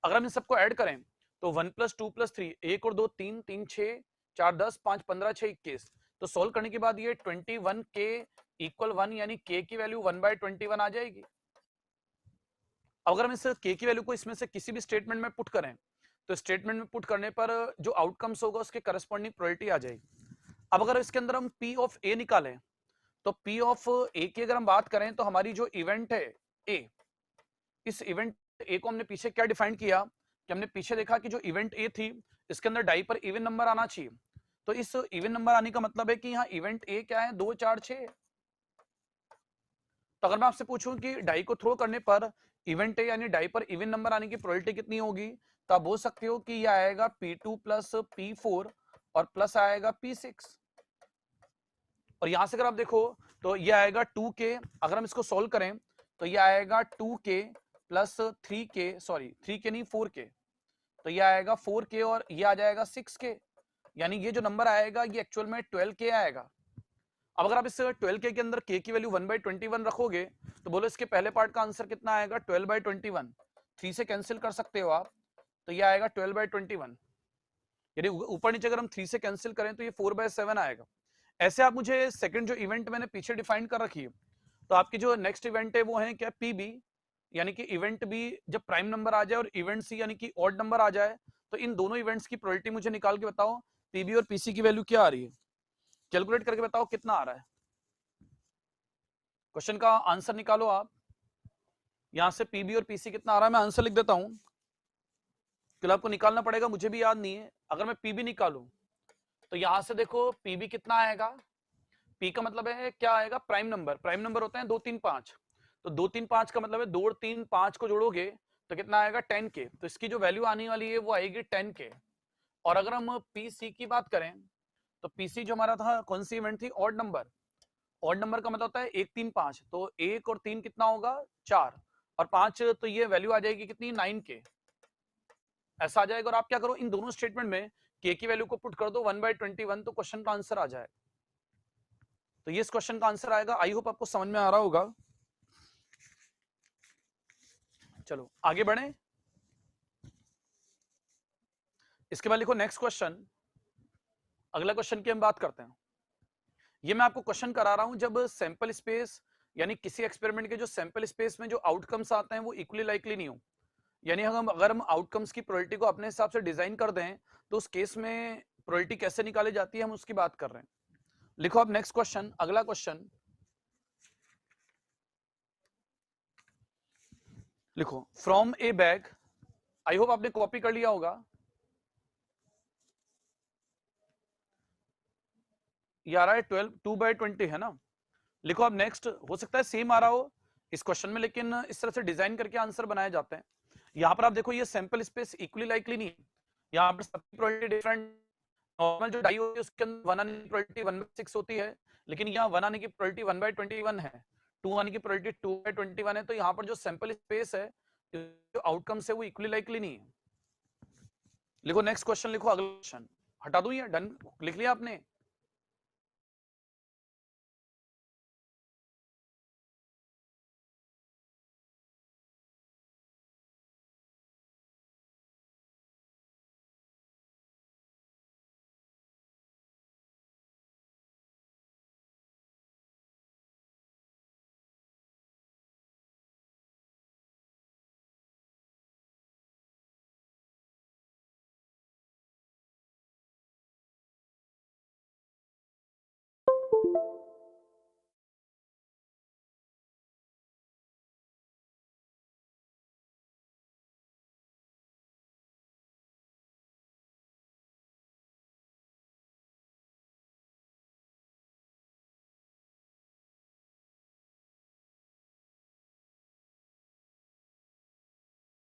अगर हम इन सबको ऐड करें तो 1 प्लस 2 प्लस 3, 1 और 2 3, 3 6, 4 10, 5 15, 6 21। तो सोल्व करने के बाद ये 21k इक्वल 1, यानी k की वैल्यू 1/21 आ जाएगी। अगर हम इस k की वैल्यू को इसमें से किसी भी स्टेटमेंट में पुट करें तो स्टेटमेंट में पुट करने पर जो आउटकम्स होगा उसके करस्पॉन्डिंग प्रोबेबिलिटी आ जाएगी। अब अगर इसके अंदर हम p ऑफ a निकालें तो p ऑफ a की अगर हम बात करें तो हमारी जो इवेंट है a, इस इवेंट a को हमने पीछे क्या डिफाइन किया कि हमने पीछे देखा कि जो इवेंट a थी इसके अंदर डाई पर इवन नंबर आना चाहिए। तो इस इवन नंबर आने का मतलब है कि यहाँ इवेंट a क्या है, 2 4 6। तो अगर मैं आपसे पूछूं कि डाई को थ्रो करने पर इवेंट ए यानी डाई पर इवन नंबर आने की प्रोबेबिलिटी कितनी होगी, तो आप बोल सकते हो कि यह आएगा P2 प्लस P4 और प्लस आएगा P6। और यहां से अगर आप देखो तो यह आएगा 2k। अगर हम इसको सोल्व करें तो यह आएगा 2k plus 3k, sorry 3k नहीं 4k, तो यह आएगा 4k और यह आ जाएगा 6k, यानी ये जो नंबर आएगा ये एक्चुअल में 12k आएगा। अब अगर आप इस 12k के अंदर k की वैल्यू 1/21 रखोगे तो बोलो इसके पहले पार्ट का आंसर कितना आएगा 12/21। 3 से कैंसिल कर सकते हो आप, तो ये आएगा 12/21। यानी ऊपर नीचे अगर हम 3 से कैंसिल करें तो ये 4/7 आएगा। ऐसे आप मुझे सेकंड जो इवेंट मैंने पीछे डिफाइन कर रखी है, तो आपकी जो नेक्स्ट इवेंट है वो है क्या, पीबी, यानी कि इवेंट बी जब प्राइम नंबर आ जाए और इवेंट सी यानी कि ऑड नंबर आ जाए, तो इन दोनों इवेंट्स की प्रोबेबिलिटी मुझे निकाल के बताओ पीबी और पीसी की वैल्यू क्या आ रही है, कैलकुलेट करके बताओ कितना आ रहा है। क्वेश्चन का आंसर निकालो आप। यहां से पीबी और पीसी कितना आ रहा है, मैं आंसर लिख देता हूं, फिर आपको निकालना पड़ेगा, मुझे भी याद नहीं है। अगर मैं पीबी निकालूं तो यहां से देखो पीबी कितना आएगा, पी का मतलब है क्या आएगा, प्राइम नंबर। प्राइम नंबर होते हैं 2 3 5, तो 2 3 5 का मतलब है 2 3 5 को जोड़ोगे तो कितना आएगा 10k, तो इसकी जो वैल्यू आने वाली है वो आएगी 10k। और अगर हम पीसी की बात करें तो पीसी जो हमारा था कौन सी इवेंट थी, ऑड नंबर। ऑड नंबर का मतलब होता है 1 3 5, तो 1 और 3 कितना होगा 4 और 5, तो ये वैल्यू आ जाएगी कितनी 9k, ऐसा आ जाएगा। और आप क्या करो इन दोनों स्टेटमेंट में k की वैल्यू को पुट कर दो 1/21, तो क्वेश्चन का आंसर आ जाएगा। तो ये इस क्वेश्चन का आंसर आएगा। आई होप आपको समझ में आ रहा होगा। चलो आगे बढ़े। इसके बाद लिखो नेक्स्ट क्वेश्चन। अगला क्वेश्चन की हम बात करते हैं। ये मैं आपको क्वेश्चन करा रहा हूं जब सैंपल स्पेस यानी किसी एक्सपेरिमेंट के जो सैंपल स्पेस में जो आउटकम्स आते हैं वो इक्वली लाइकली नहीं हो, यानी अगर हम आउटकम्स की प्रोबेबिलिटी को अपने हिसाब से डिजाइन कर दें तो उस केस में प्रोबेबिलिटी कैसे निकाली जाती है हम उसकी बात कर रहे हैं। लिखो अब नेक्स्ट क्वेश्चन, अगला क्वेश्चन लिखो, from A bag, I hope आपने कॉपी कर लिया होगा, ये आ रहा है 2/20 है ना। लिखो अब नेक्स्ट, हो सकता है सेम आ रहा हो इस क्वेश्चन में, लेकिन इस तरह से डिजाइन करके आंसर बनाए जाते हैं। यहाँ पर आप देखो ये सैंपल स्पेस इक्वली लाइकली नहीं है, यहाँ पर सबकी प्रोबेबिलिटी डिफरेंट। नॉर्मल जो डाई होती है उसके अंदर 1 आने की प्रोबेबिलिटी 1/6 होती है, लेकिन यहाँ 1 आने की प्रोबेबिलिटी 1/21 है, 2 आने की प्रोबेबिलिटी 2/21 है। तो यहाँ पर जो सैंपल स्पेस है, जो आउटकम्स है, वो इक्वली लाइकली नहीं है। लिखो नेक्स्ट क्वेश्चन, लिखो अगला क्वेश्चन। हटा दूं ये, डन लिख लिया आपने?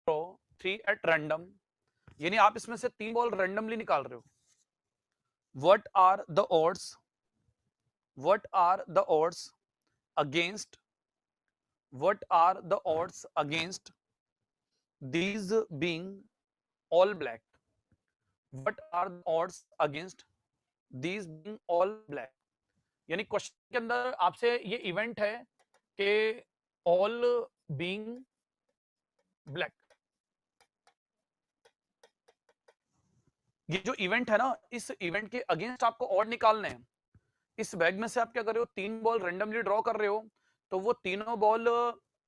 ड्रॉ 3 एट रैंडम, यानी आप इसमें से 3 बॉल रैंडमली निकाल रहे हो। What are the odds, what are the odds against, what are the odds against these being all black, what are the odds against these being all black? यानी question के अंदर आपसे ये इवेंट है कि ऑल बीइंग ब्लैक, ये जो event है ना, इस इवेंट के अगेंस्ट आपको ऑड निकालने हैं। इस बैग में से आप क्या कर रहे हो, 3 बॉल रैंडमली ड्रॉ कर रहे हो, तो वो तीनों बॉल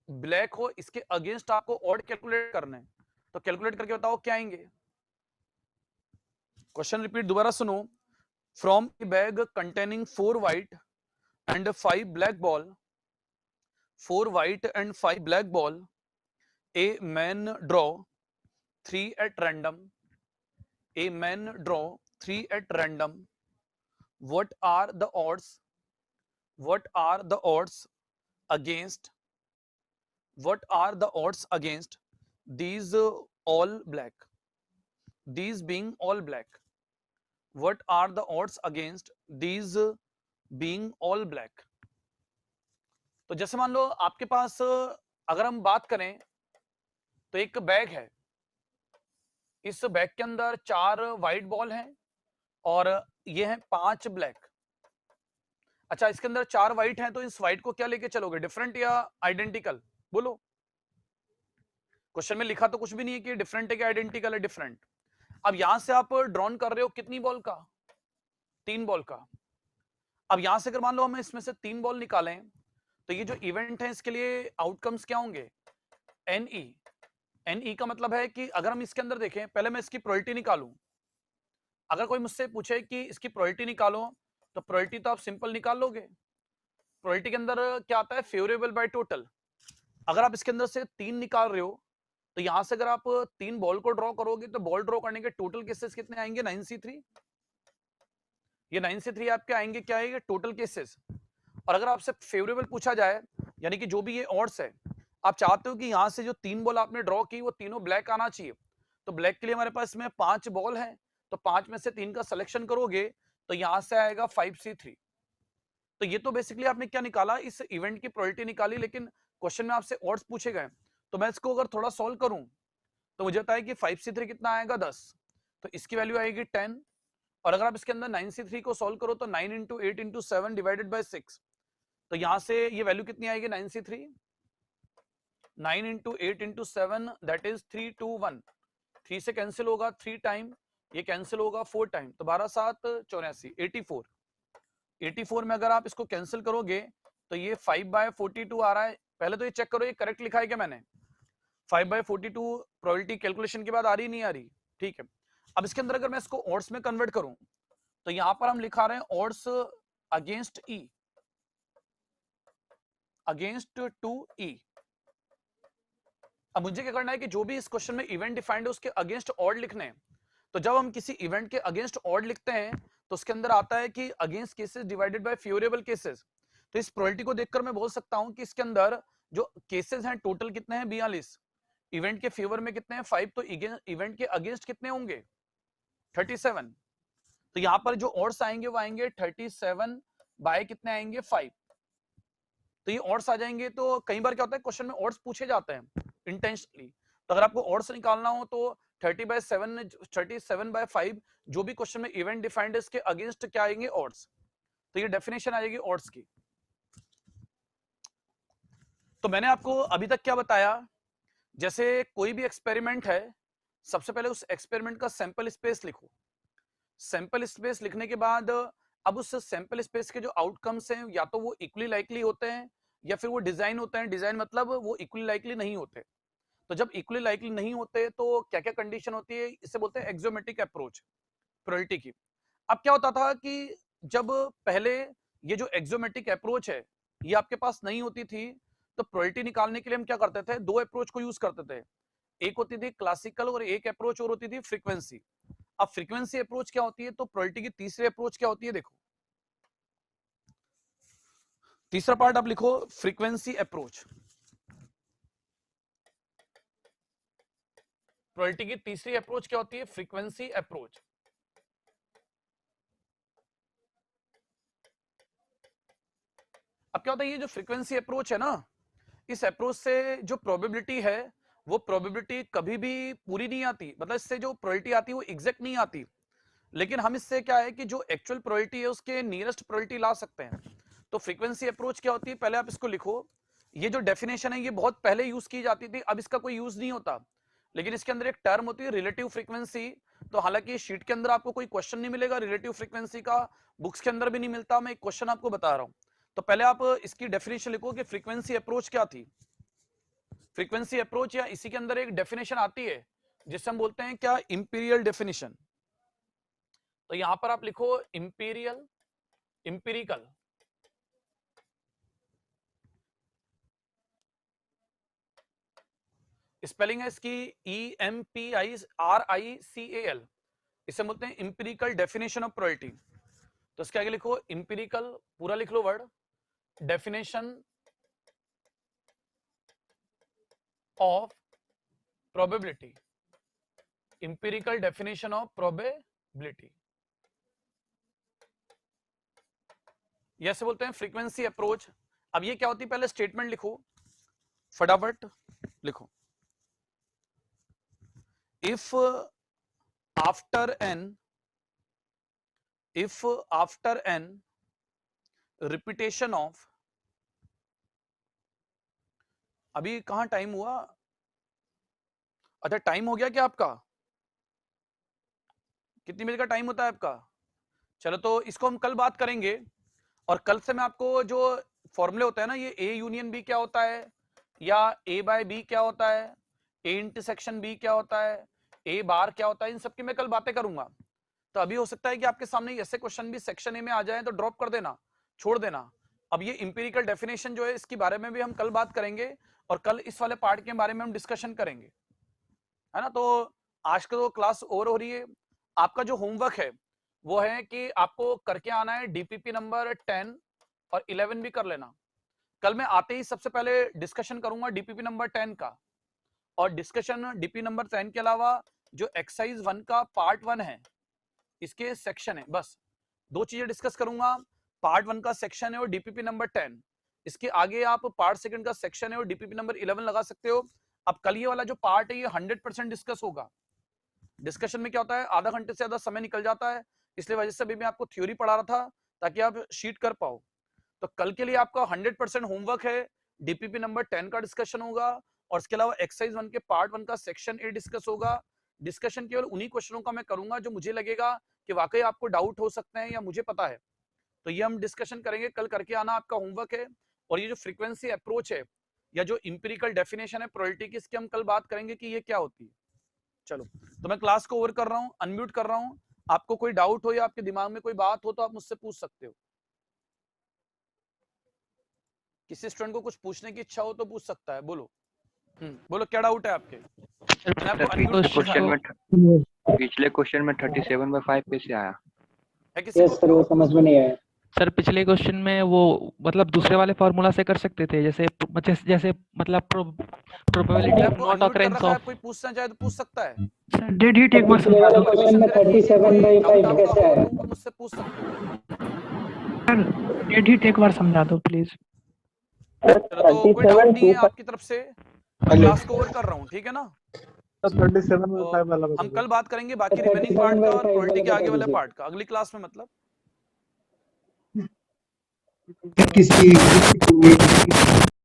ब्लैक हो, इसके अगेंस्ट आपको ऑड कैलकुलेट करने हैं। तो कैलकुलेट करके बताओ क्या आएंगे। क्वेश्चन रिपीट दोबारा सुनो। From A bag containing 4 white and 5 black ball, 4 white and 5 black ball, a man draw 3 at random, a man draw 3 at random, what are the odds, what are the odds against, what are the odds against these all black, these being all black, what are the odds against these being all black? तो जैसे मान लो आपके पास, अगर हम बात करें तो एक बैग है, इस बैग के अंदर 4 व्हाइट बॉल हैं और ये हैं 5 ब्लैक। अच्छा, इसके अंदर 4 व्हाइट हैं, तो इस व्हाइट को क्या लेके चलोगे, डिफरेंट या आइडेंटिकल? बोलो। क्वेश्चन में लिखा तो कुछ भी नहीं है कि डिफरेंट है कि आइडेंटिकल है, डिफरेंट। अब यहां से आप ड्रॉन कर रहे हो कितनी बॉल का, 3 बॉल का। अब यहां से अगर मान लो हम इसमें से 3 बॉल निकालें, तो ये जो इवेंट है इसके लिए आउटकम्स क्या होंगे, एनई। एनई का मतलब है कि अगर हम इसके अंदर देखें, पहले मैं इसकी प्रोबेबिलिटी निकालूं। अगर कोई मुझसे पूछे कि इसकी प्रोबेबिलिटी निकालो, तो प्रोबेबिलिटी तो आप सिंपल निकाल लोगे। प्रोबेबिलिटी के अंदर क्या आता है, फेवरेबल बाय टोटल। अगर आप इसके अंदर से 3 निकाल रहे हो, तो यहां से अगर आप 3 बॉल को ड्रॉ करोगे, तो बॉल ड्रॉ करने के टोटल केसेस कितने आएंगे, 9C3। ये 9C3 आपके आएंगे, क्या आएंगे, टोटल केसेस। और अगर आपसे फेवरेबल पूछा जाए, यानी कि जो भी ये ऑड्स है, आप चाहते हो कि यहां से जो 3 बॉल आपने ड्रॉ की वो तीनों ब्लैक आना चाहिए, तो ब्लैक के लिए हमारे पास में 5 बॉल है, तो 5 में से 3 का सिलेक्शन करोगे, तो यहां से आएगा 5C3। तो ये तो बेसिकली आपने क्या निकाला, इस इवेंट की प्रोबेबिलिटी निकाली। लेकिन क्वेश्चन में आपसे ऑड्स पूछे गए, तो मैं इसको अगर थोड़ा सॉल्व करूं, तो मुझे पता है कि 5C3 कितना आएगा, 10, तो इसकी वैल्यू आएगी 10। और अगर आप इसके अंदर 9C3 को सॉल्व करो, तो 9 इंटू 8 इंटू 7 डिवाइडेड बाई 6, तो यहां से ये वैल्यू कितनी आएगी, 9C3, 9 into 8 into 7, that is 321। 3 से कैंसिल होगा 3 टाइम, ये कैंसिल होगा 4 टाइम, तो 12 7 84, 84। 84 में अगर आप इसको कैंसिल करोगे, तो ये 5/42 आ रहा है। पहले तो ये चेक करो ये करेक्ट लिखा है क्या मैंने, 5/42 प्रोबेबिलिटी कैलकुलेशन के बाद आ रही नहीं आ रही, ठीक है। अब इसके अंदर अगर मैं इसको ऑड्स में कन्वर्ट करूं, तो यहां पर हम लिखा रहे हैं odds against E, against to E. अब मुझे क्या करना है कि जो भी इस क्वेश्चन में इवेंट डिफाइंड है उसके अगेंस्ट ऑड लिखने हैं। तो जब हम किसी इवेंट के अगेंस्ट ऑड लिखते हैं, तो उसके अंदर आता है कि against cases divided by favourable cases. तो इस प्रोबेबिलिटी को देखकर मैं बोल सकता हूं कि इसके अंदर जो केसेस हैं टोटल कितने हैं 42, इवेंट के फेवर में कितने हैं 5, तो इवेंट के अगेंस्ट कितने होंगे 37। तो यहाँ पर जो ऑड्स आएंगे वो आएंगे 37 बाय कितने आएंगे 5, तो ये ऑड्स आ जाएंगे। तो कई बार क्या होता है क्वेश्चन में ऑड्स पूछे जाते हैं इंटेंशनली, तो अगर आपको ऑड्स निकालना हो तो 37/5 जो भी क्वेश्चन में इवेंट डिफाइंड है इसके अगेंस्ट क्या आएंगे ऑड्स, तो ये डेफिनेशन आएगी ऑड्स की। तो मैंने आपको अभी तक क्या बताया, जैसे कोई भी एक्सपेरिमेंट है, सबसे पहले उस एक्सपेरिमेंट का सैंपल स्पेस लिखो। सैंपल स्पेस लिखने के बाद अब उस सैंपल स्पेस के जो आउटकम्स हैं या तो वो इक्वली लाइकली होते हैं या फिर वो डिजाइन होते हैं। डिजाइन मतलब वो इक्वली लाइकली नहीं होते। तो जब इक्वली लाइकली नहीं होते तो क्या क्या कंडीशन होती है, इसे बोलते हैं एक्सोमेट्रिक अप्रोच प्रोबेबिलिटी की। अब क्या होता था कि जब पहले ये जो एक्सोमेट्रिक अप्रोच है ये आपके पास नहीं होती थी, तो प्रोबेबिलिटी निकालने के लिए हम क्या करते थे, दो अप्रोच को यूज करते थे। एक होती थी क्लासिकल और एक अप्रोच और होती थी फ्रीक्वेंसी। अब फ्रीक्वेंसी अप्रोच क्या होती है, तो प्रोबेबिलिटी की तीसरी अप्रोच क्या होती है, देखो तीसरा पार्ट आप लिखो फ्रीक्वेंसी अप्रोच। प्रोबेबिलिटी की तीसरी अप्रोच क्या होती है, फ्रीक्वेंसी अप्रोच। अब क्या होता है, ये जो फ्रीक्वेंसी अप्रोच है ना, इस अप्रोच से जो प्रोबेबिलिटी है वो प्रोबेबिलिटी कभी भी पूरी नहीं आती, मतलब इससे जो प्रोबेबिलिटी आती है वो एग्जैक्ट नहीं आती, लेकिन हम इससे क्या है कि जो एक्चुअल प्रोबेबिलिटी है उसके नियरेस्ट प्रोबेबिलिटी ला सकते हैं। तो फ्रीक्वेंसी अप्रोच क्या होती है, पहले आप इसको लिखो। ये जो डेफिनेशन है ये बहुत पहले यूज की जाती थी, अब इसका कोई यूज नहीं होता, लेकिन इसके अंदर एक टर्म होती है रिलेटिव फ्रीक्वेंसी। तो हालांकि शीट के अंदर आपको कोई क्वेश्चन नहीं मिलेगा रिलेटिव फ्रीक्वेंसी का, बुक्स के अंदर भी नहीं मिलता, मैं एक क्वेश्चन आपको बता रहा हूं। तो पहले आप इसकी डेफिनेशन लिखो कि फ्रीक्वेंसी अप्रोच क्या थी। फ्रीक्वेंसी अप्रोच या इसी के अंदर एक डेफिनेशन आती है जिसे हम बोलते हैं क्या, इंपीरियल डेफिनेशन। तो यहां पर आप लिखो इंपीरियल, इंपीरिकल, स्पेलिंग है इसकी EMPIRICAL, इसे बोलते हैं इंपीरिकल डेफिनेशन ऑफ प्रोबेबिलिटी। तो इसके आगे लिखो इंपीरिकल, पूरा लिख लो word, definition of probability, empirical definition of probability, यह बोलते हैं फ्रीक्वेंसी अप्रोच। अब ये क्या होती है, पहले स्टेटमेंट लिखो, फटाफट लिखो। If after n repetition of, अभी कहां टाइम हुआ, अच्छा टाइम हो गया क्या आपका, कितनी बजे का टाइम होता है आपका, चलो तो इसको हम कल बात करेंगे। और कल से मैं आपको जो फॉर्मूले होता है ना, ये ए यूनियन बी क्या होता है, या ए बाय बी क्या होता है, ए इंटरसेक्शन बी क्या होता है, ए बार क्या होता है, इन सब की मैं कल बातें करूंगा। तो अभी हो सकता है कि आपके सामने ऐसे क्वेश्चन भी सेक्शन ए में आ जाए तो ड्रॉप कर देना, छोड़ देना। अब ये इंपीरिकल डेफिनेशन जो है इसके बारे में भी हम कल बात करेंगे, और कल इस वाले पार्ट के बारे में हम डिस्कशन करेंगे, है ना। तो आज का तो क्लास ओवर हो रही है, आपका जो होमवर्क है वो है कि आपको करके आना है डीपीपी नंबर 10 और 11 भी कर लेना। कल मैं आते ही सबसे पहले डिस्कशन करूंगा डीपीपी नंबर 10 का, और डिस्कशन डीपी नंबर 10 के अलावा जो एक्सरसाइज 1 का पार्ट 1 है इसके सेक्शन है, बस दो चीजें डिस्कस करूंगा, पार्ट 1 का सेक्शन है और डीपीपी नंबर 10। इसके आगे आप पार्ट 2 का सेक्शन है और डीपीपी नंबर 11 लगा सकते हो। अब कल ये वाला जो पार्ट है ये 100% डिस्कस होगा। डिस्कशन में क्या होता है, आधा घंटे से ज्यादा समय निकल जाता है, इसलिए वजह से भी मैं आपको थ्योरी पढ़ा रहा था ताकि आप शीट कर पाओ। तो कल के लिए आपका 100% होमवर्क है, डीपीपी नंबर 10 का डिस्कशन होगा, और इसके अलावा एक्सरसाइज 1 के पार्ट 1 का सेक्शन ए डिस्कस होगा। डिस्कशन केवल उन्हीं क्वेश्चनों का मैं करूंगा जो मुझे लगेगा कि वाकई आपको डाउट हो सकते हैं या मुझे पता है, तो ये हम डिस्कशन करेंगे, कल करके आना, आपका होमवर्क है। और ये जो फ्रीक्वेंसी अप्रोच है या जो इंपीरिकल डेफिनेशन है प्रोबेबिलिटी की, इसकी हम कल बात करेंगे कि ये क्या होती है। चलो तो मैं क्लास को ओवर कर रहा हूँ, अनम्यूट कर रहा हूँ, आपको कोई डाउट हो या आपके दिमाग में कोई बात हो तो आप मुझसे पूछ सकते हो। किसी स्टूडेंट को कुछ पूछने की इच्छा हो तो पूछ सकता है, बोलो। बोलो क्या डाउट है आपके। मैंने आपको अनम्यूट क्वेश्चन में पिछले क्वेश्चन में 37/5 कैसे आया है किसी को? सर वो समझ में नहीं आया। सर पिछले क्वेश्चन में वो मतलब दूसरे वाले फॉर्मूला से कर सकते थे, जैसे जैसे मतलब प्रोबेबिलिटी ऑफ आपको नॉट अनम्यूट कर ऑकरेंस रखा है, ऑफ। कोई पूछना चाहे तो पूछ सकता है। सर डेड हीट एक बार पिछले समझा वाले दो क्वेश्चन में 37/5 डाउट कैसे आपका हो आया? तो मुझसे पूछ सकते हो। सर, डेड हीट एक बार समझा दो प्लीज। चलो तो कोई डाउट नहीं है आपकी तरफ से, मैं क्लास को ओवर कर रहा हूँ, ठीक है ना। 37/5 वाला हम बता कल बात करेंगे बाकी तो रिमेनिंग पार्ट का और 37/5 प्रोबेबिलिटी के वाला आगे बता वाले दीजिए। पार्ट का अगली क्लास में मतलब। दीजिए। किसकी